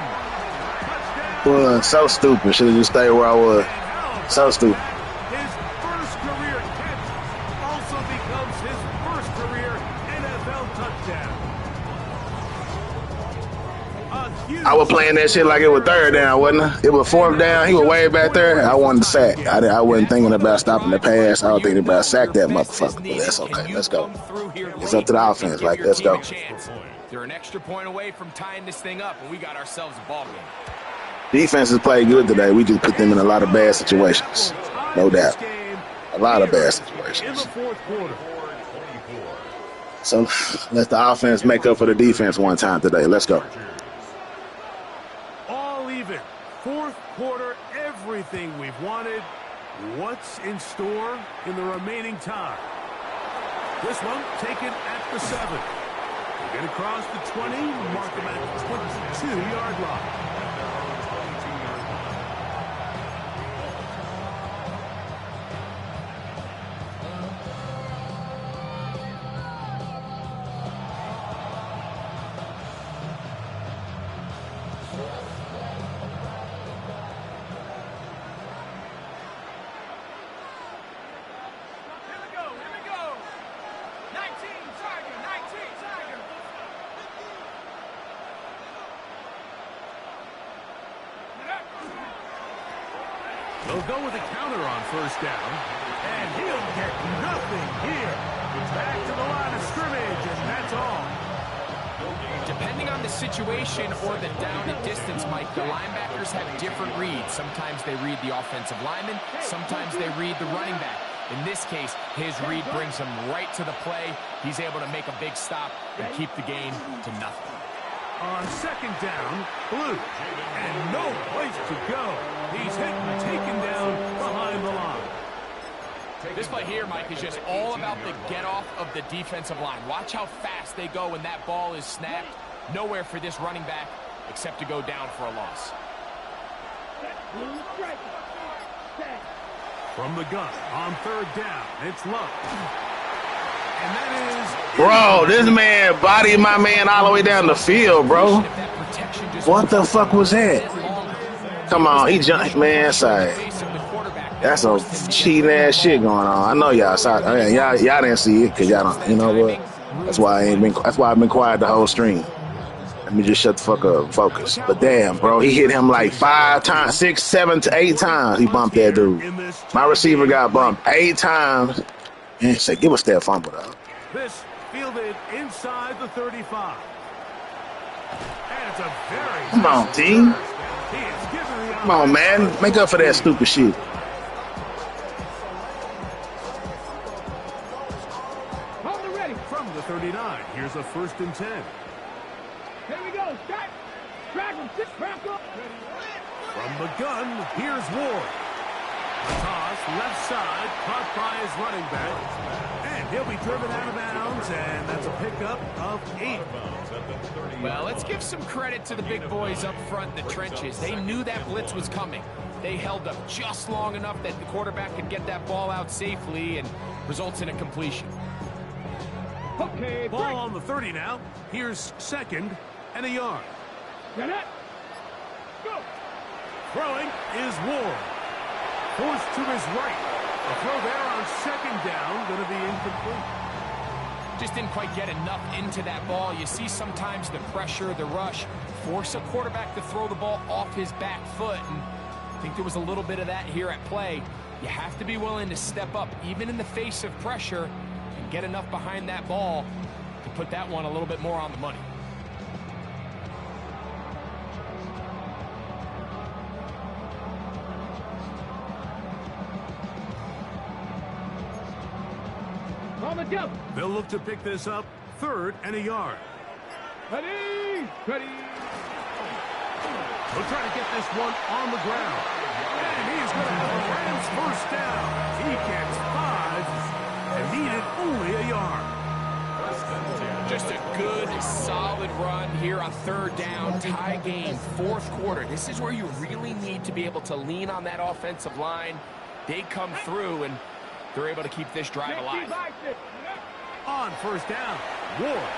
Touchdown. Well, so stupid. Should have just stayed where I was. So stupid. His first career catch also becomes his first career NFL touchdown. I was playing that shit like it was third down, wasn't it? It was fourth down. He was way back there. I wanted to sack. I wasn't thinking about stopping the pass. I was thinking about sack that motherfucker. But that's okay. Let's go. It's up to the offense. Like, let's go. They're an extra point away from tying this thing up, and we got ourselves a ball game. Defense has played good today. We just put them in a lot of bad situations. No doubt. A lot of bad situations. So let the offense make up for the defense one time today. Let's go. All even. Fourth quarter, everything we've wanted. What's in store in the remaining time? This one taken at the 7. They get across the 20, mark them at the 22-yard line. They'll go with a counter on first down, and he'll get nothing here. Back to the line of scrimmage, and that's all. Depending on the situation or the down and distance, Mike, the linebackers have different reads. Sometimes they read the offensive lineman, sometimes they read the running back. In this case, his read brings him right to the play. He's able to make a big stop and keep the gain to nothing. On second down, Blue, and no place to go. He's hit and taken down behind the line. This play here, Mike, is just all about the get-off of the defensive line. Watch how fast they go when that ball is snapped. Nowhere for this running back except to go down for a loss. From the gun, on third down, it's Love. And that is... Bro, this man bodied my man all the way down the field, bro. What the fuck was that? Come on, he jumped, man. Sorry. That's some cheating ass shit going on. I know y'all saw it. Y'all didn't see it because y'all don't, you know what? That's why I've been quiet the whole stream. Let me just shut the fuck up and focus. But damn, bro, he hit him like 5 times, 6, 7 to 8 times. He bumped that dude. My receiver got bumped 8 times. And say, give us that fumble, though. This fielded inside the 35. And it's a very... Come on, team. Come on, man. Make up for that stupid shit. From the 39, here's a 1st and 10. Here we go. Start. Track him. Track him. From the gun, here's Ward. A toss, left side, caught by his running back. And he'll be driven out of bounds, and that's a pickup of 8. Well, let's give some credit to the big boys up front in the trenches. They knew that blitz was coming. They held up just long enough that the quarterback could get that ball out safely and results in a completion. Okay, ball on the 30 now. Here's 2nd and a yard. Get it. Go. Throwing is Ward. Forced to his right. A throw there on 2nd down, going to be incomplete. Just didn't quite get enough into that ball. You see sometimes the pressure, the rush, force a quarterback to throw the ball off his back foot. And I think there was a little bit of that here at play. You have to be willing to step up, even in the face of pressure, and get enough behind that ball to put that one a little bit more on the money. They'll look to pick this up 3rd and a yard. Ready. They'll try to get this one on the ground. And he's going to have a Rams 1st down. He gets 5 and needed only a yard. Just a good, solid run here on 3rd down, tie game, 4th quarter. This is where you really need to be able to lean on that offensive line. They come through, and they're able to keep this drive alive. On 1st down, Ward.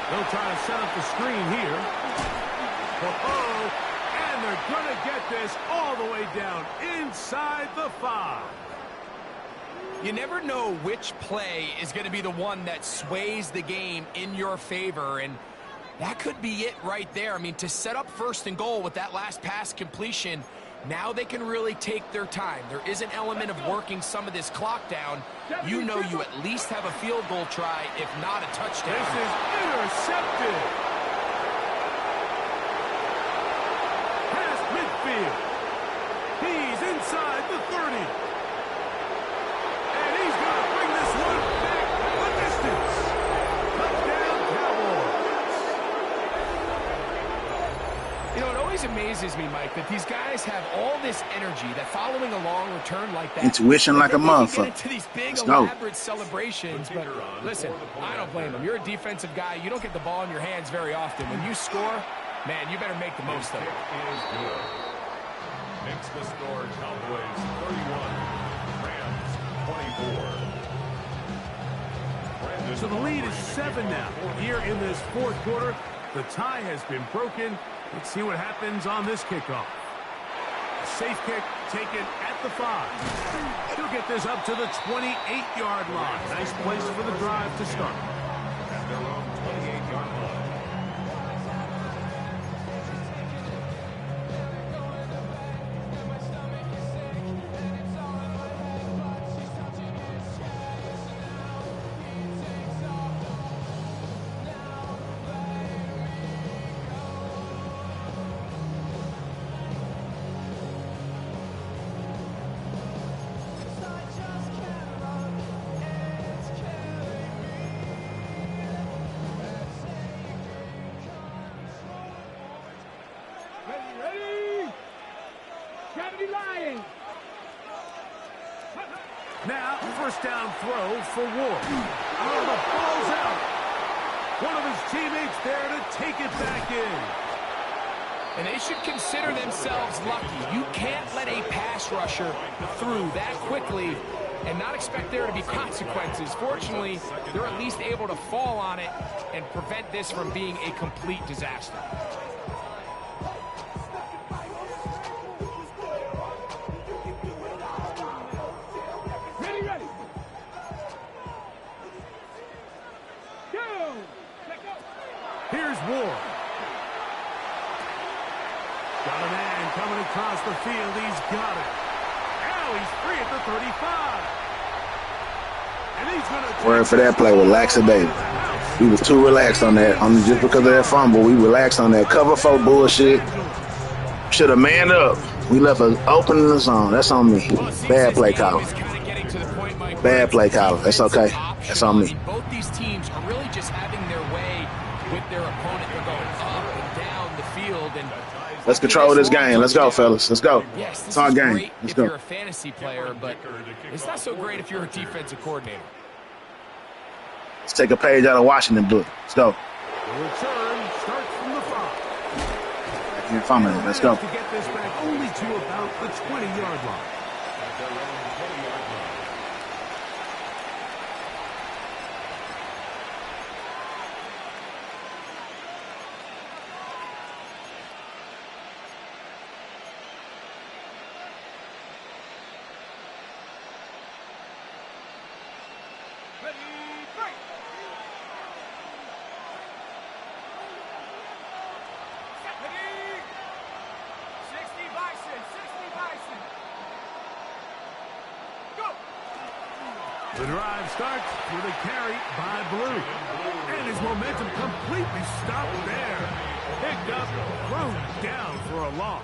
They'll try to set up the screen here. And And they're going to get this all the way down inside the 5. You never know which play is going to be the one that sways the game in your favor, and that could be it right there. I mean, to set up 1st and goal with that last pass completion, now they can really take their time. There is an element of working some of this clock down. You know you at least have a field goal try, if not a touchdown. This is intercepted. Past midfield. He's inside the 30. And he's going to bring this one back the distance. Touchdown, Cowboys. You know, it always amazes me, Mike, that these guys have all this energy, that following a long return like that. Intuition like a motherfucker. Get into these big, Let's go. elaborate celebrations, but listen, I don't blame them. You're a defensive guy. You don't get the ball in your hands very often. When you score, man, you better make the most of it. Makes the score Cowboys 31, Rams 24. So the lead is 7 now. Here in this 4th quarter, the tie has been broken. Let's see what happens on this kickoff. A safe kick taken at the 5. He'll get this up to the 28-yard line. Nice place for the drive to start. At their own 28-yard line. Now, 1st down throw for Ward. Oh, the ball's out. One of his teammates there to take it back in. And they should consider themselves lucky. You can't let a pass rusher through that quickly and not expect there to be consequences. Fortunately, they're at least able to fall on it and prevent this from being a complete disaster. Here's Ward. Got a man coming across the field. He's got it. Now he's free at the 35. And he's going to... Word for that play, relax it, baby. We was too relaxed on that. Just because of that fumble, we relaxed on that cover 4 bullshit. Should have manned up. We left an open in the zone. That's on me. Bad play caller. Bad play caller. That's okay. That's on me. Both these teams are really just having their way with their opponent. They're going up and down the field. And let's control this game. Let's go, fellas. Let's go. yes, It's our game. great Let's if go. you're a fantasy player, but it's not so great if you're a defensive coordinator. Let's take a page out of Washington book. Let's go. The return starts from the 5. Can't fumble it. Let's go. To get this back only to about the 20-yard line. The drive starts with a carry by Blue. And his momentum completely stopped there. Picked up, thrown down for a loss.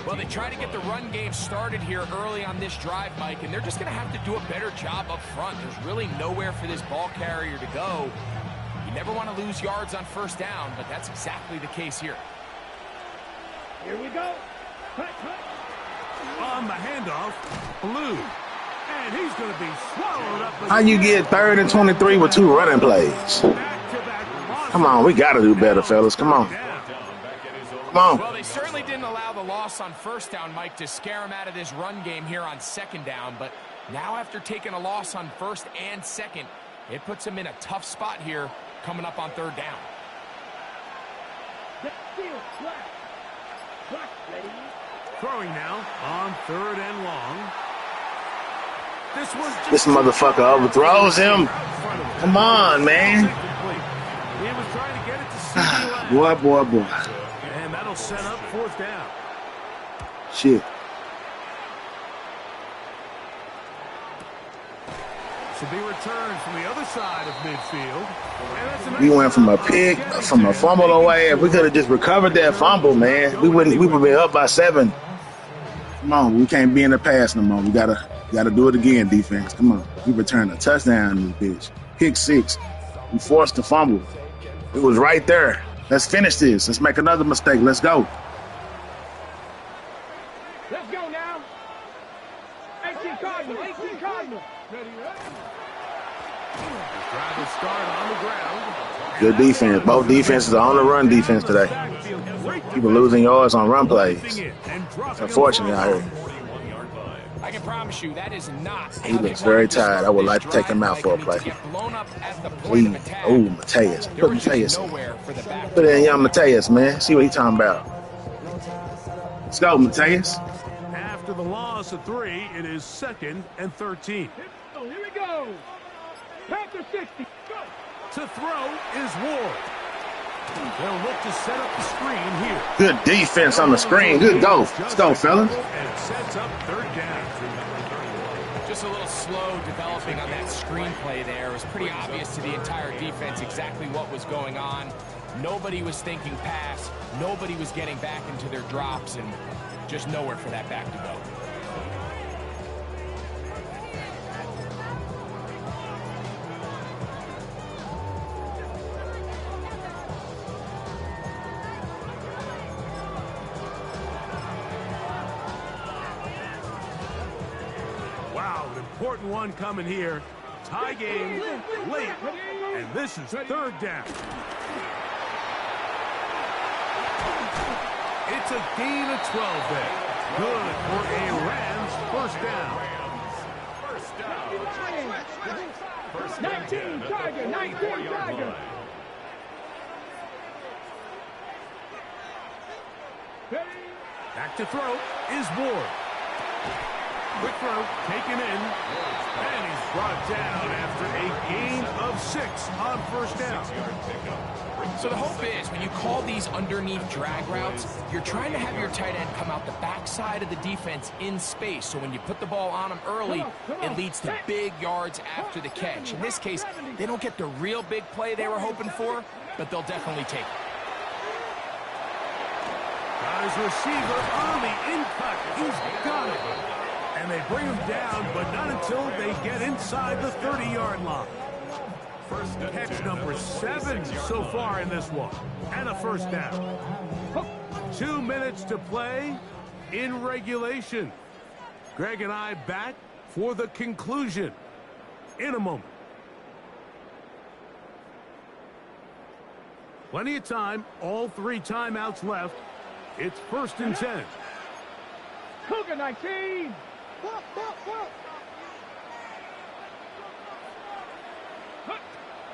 Well, they try to get the run game started here early on this drive, Mike, and they're just going to have to do a better job up front. There's really nowhere for this ball carrier to go. You never want to lose yards on 1st down, but that's exactly the case here. Here we go. Cut, cut. On the handoff, Blue. And he's going to be swallowed up. How you get 3rd and 23 with 2 running plays? Back-to-back Come on, we got to do better, fellas. Come on. Come on. Well, they certainly didn't allow the loss on 1st down, Mike, to scare him out of this run game here on 2nd down. But now after taking a loss on 1st and 2nd, it puts him in a tough spot here coming up on 3rd down. Throwing now on 3rd and long. This motherfucker overthrows him. Come on, man. He was trying to get it to CD Boy. And that'll set up 4th down. Shit. Should be returned from the other side of midfield. We went from a pick, from a fumble away. If we could have just recovered that fumble, man, we would be up by 7. Come on, we can't be in the past no more. We gotta do it again, defense. Come on. We returned a touchdown in this bitch. Pick 6. We forced the fumble. It was right there. Let's finish this. Let's make another mistake. Let's go. Let's go now. 18 Cardinal. Drive start on the ground. Good defense. Both defenses are on the run defense today. People losing yards on run plays. It's unfortunate out here. I can promise you that is not. He looks very tired. I would like to take him out for a play. Please. Oh, Mateus. Put Mateus in. Put in young Mateus, man. See what he's talking about. Let's go, Mateus. After the loss of 3, it is 2nd and 13. Here we go. Panther 60. Go. To throw is Ward. They'll look to set up the screen here. Good defense on the screen. Good go. Let's go, fellas. And it sets up 3rd down. Just a little slow developing on that screenplay there. It was pretty obvious to the entire defense exactly what was going on. Nobody was thinking pass. Nobody was getting back into their drops, and just nowhere for that back to go. Wow, an important one coming here. Tie game late, and this is 3rd down. It's a gain of 12 there. Good for a Rams 1st down. 19 Tiger. Back to throw is Ward. Quick throw, taken in, and he's brought down after a gain of 6 on 1st down. So the hope is when you call these underneath drag routes, you're trying to have your tight end come out the backside of the defense in space. So when you put the ball on him early, it leads to big yards after the catch. In this case, they don't get the real big play they were hoping for, but they'll definitely take it. Got his receiver on the in-cut. He's got it. And they bring him down, but not until they get inside the 30-yard line. Catch number 7 so far in this one. And a 1st down. 2 minutes to play in regulation. Greg and I back for the conclusion in a moment. Plenty of time. All 3 timeouts left. It's 1st and 10. Cougar 19.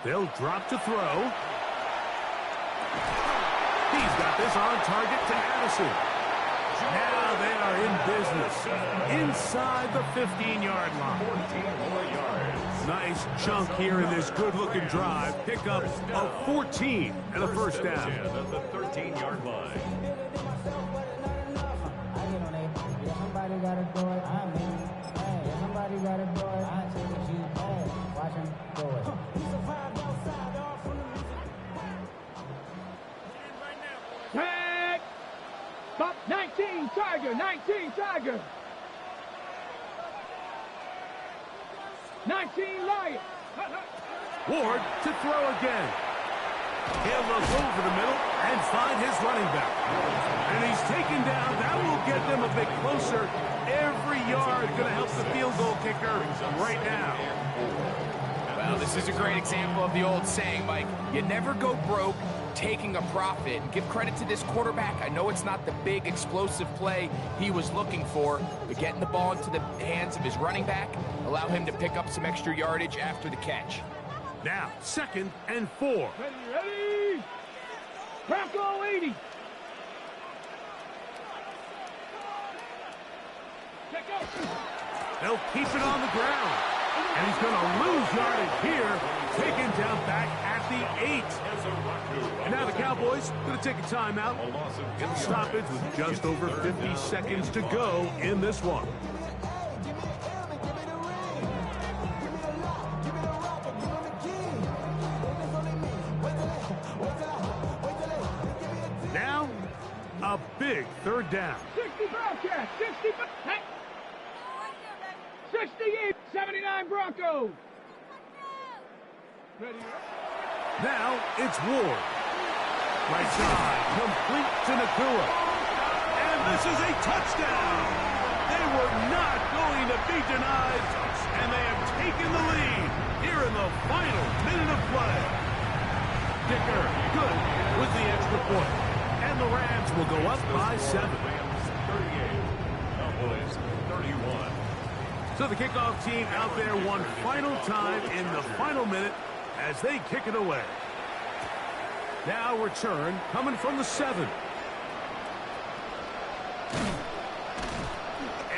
They'll drop to throw. He's got this on target to Addison. Now they are in business inside the 15-yard line. 14 more yards. Nice chunk here in this good-looking drive. Pick up a 14 and a 1st down. At the 13-yard line. Somebody gotta do it. I mean, hey, somebody gotta do it. I take what you hey, watch him do it. Tag. Stop. 19 Tiger. 19 Lion. Ward to throw again. He'll look over the middle and find his running back. And he's taken down. That will get them a bit closer. Every yard going to help the field goal kicker right now. Well, this is a great example of the old saying, Mike. You never go broke taking a profit. And give credit to this quarterback. I know it's not the big explosive play he was looking for, but getting the ball into the hands of his running back, allow him to pick up some extra yardage after the catch. Now, 2nd and 4. Ready. Bronco 80. They'll keep it on the ground. And he's going to lose yardage here, taken down back at the 8. And now the Cowboys going to take a timeout in the stoppage with just over 50 seconds to go in this one. Now, a big third down. 60 Bobcats, 60, 68, 79 Broncos. Now it's Ward. Right side, complete to Nakua. And this is a touchdown. They were not going to be denied, and they have taken the lead here in the final minute of play. Dicker, good with the extra point. And the Rams will go up by 7. Rams 38, Cowboys 31. So the kickoff team out there one final time in the final minute as they kick it away. Now return coming from the 7.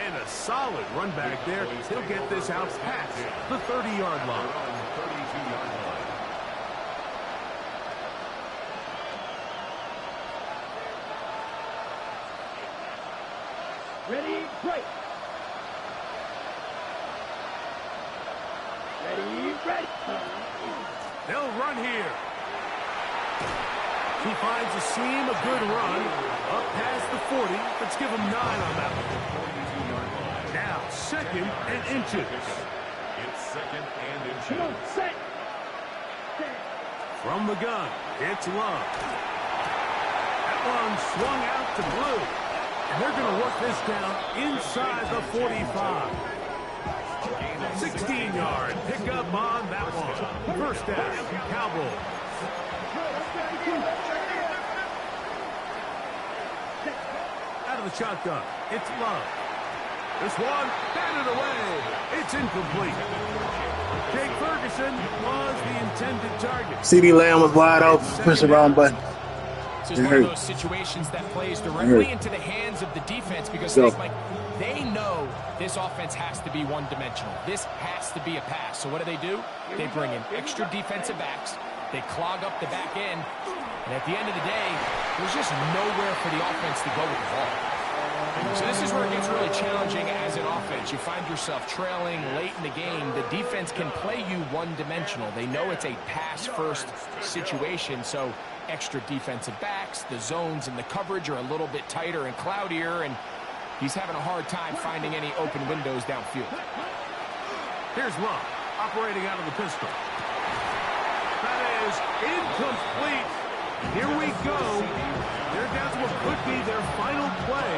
And a solid run back there. He'll get this out past the 30-yard line. 32-yard line. Ready, break. Ready. They'll run here. He finds a seam, a good run. Up past the 40. Let's give him 9 on that one. 42-yard line. Now, 2nd and inches. It's 2nd and inches. Come on, set. From the gun, it's Love. That one swung out to Blue. And they're going to work this down inside the 45. 16-yard pickup on that one. First down, Cowboys. Out of the shotgun, it's Love. This one, batted away. It's incomplete. Jake Ferguson was the intended target. CeeDee Lamb was wide open. Push the wrong button. This is one of those situations that plays directly into the hands of the defense because they know this offense has to be one-dimensional. This has to be a pass. So what do? They bring in extra defensive backs. They clog up the back end. And at the end of the day, there's just nowhere for the offense to go with the ball. So this is where it gets really challenging as an offense. You find yourself trailing late in the game. The defense can play you one-dimensional. They know it's a pass-first situation, so extra defensive backs, the zones and the coverage are a little bit tighter and cloudier, and he's having a hard time finding any open windows downfield. Here's Love, operating out of the pistol. That is incomplete. Here we go. They're down to what could be their final play.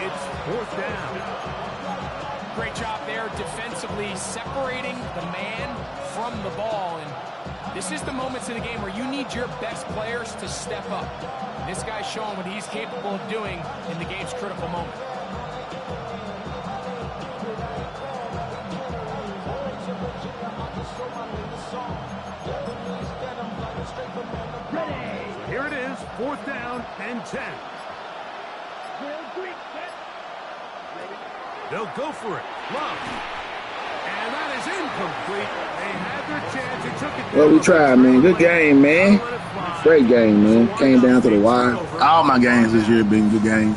It's 4th down. Great job there defensively separating the man from the ball. And this is the moments in the game where you need your best players to step up. And this guy's showing what he's capable of doing in the game's critical moment. Here it is, 4th down and 10. They'll go for it. Love. And that is incomplete. They had their chance. They took it. Well, we tried, man. Good game, man. Great game, man. Came down to the wire. All my games this year have been good games.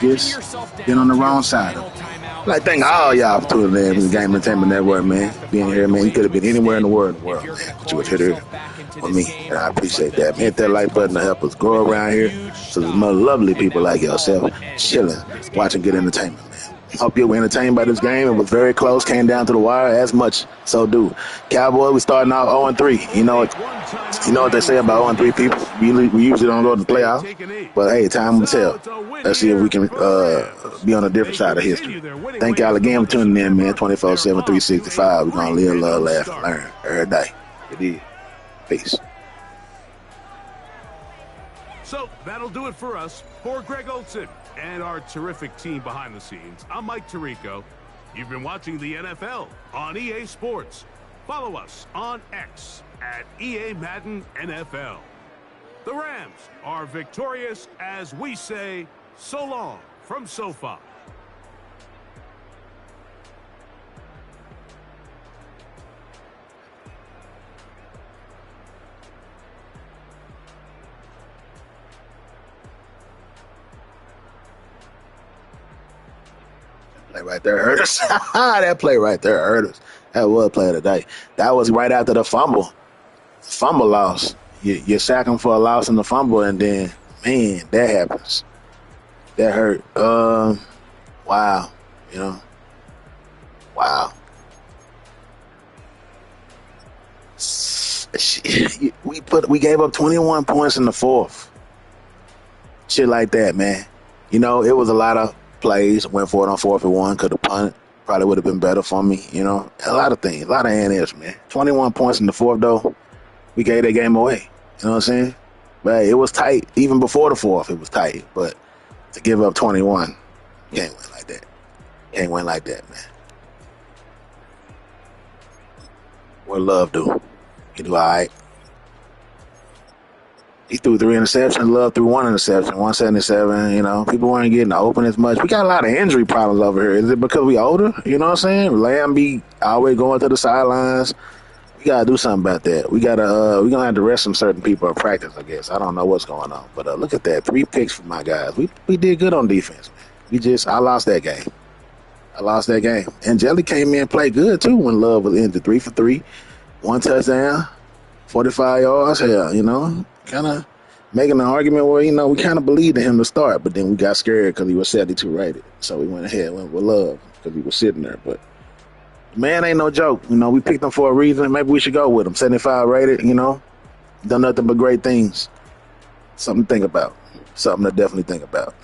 Just been on the wrong side of it. I'd like to thank all y'all for tuning in to the Game Entertainment Network, man. Being here, man. You could have been anywhere in the world, man. But you were here with me, and I appreciate that. Man, hit that like button to help us grow around here. So there's more lovely people like yourself chilling, watching good entertainment, man. Hope you were entertained by this game. It was very close. Came down to the wire as much. So do Cowboys. We starting off 0-3. You know what they say about 0-3 people. We usually don't go to the playoffs. But hey, time will tell. Let's see if we can be on a different side of history. Thank y'all again for tuning in, man. 24/7, 365. We're gonna live, love, laugh, and learn every day. It is. Peace. So that'll do it for us. For Greg Olson and our terrific team behind the scenes, I'm Mike Tirico. You've been watching the NFL on EA Sports. Follow us on X at EA Madden NFL. The Rams are victorious as we say so long from SoFi. Play right there hurt us. That play right there hurt us. That was play of the day. That was right after the fumble loss. You sack him for a loss in the fumble, and then, man, that happens. That hurt. Wow. You know, wow. We gave up 21 points in the fourth. Shit like that, man. You know, it was a lot of plays. Went for it on 4th and 1. Could have punted. Probably would have been better for me. You know, a lot of things. A lot of and-ifs, man. 21 points in the fourth, though. We gave that game away. You know what I'm saying? But it was tight. Even before the fourth, it was tight. But to give up 21, you can't win like that. You can't win like that, man. What Love do? He do all right. He threw 3 interceptions. Love threw 1 interception, 177. You know, people weren't getting open as much. We got a lot of injury problems over here. Is it because we older? You know what I'm saying? Lamb be always going to the sidelines. We gotta do something about that. We're gonna have to rest some certain people in practice, I guess. I don't know what's going on, but look at that, 3 picks for my guys. We did good on defense, man. I lost that game. And Jelly came in and played good too when Love was in the 3 for 3, 1 touchdown, 45 yards. Hell, you know, kind of making an argument where, you know, we kind of believed in him to start, but then we got scared because he was 72 rated, so we went with Love because he was sitting there, but. Man ain't no joke. You know, we picked him for a reason. Maybe we should go with him. 75 rated, you know. Done nothing but great things. Something to think about. Something to definitely think about.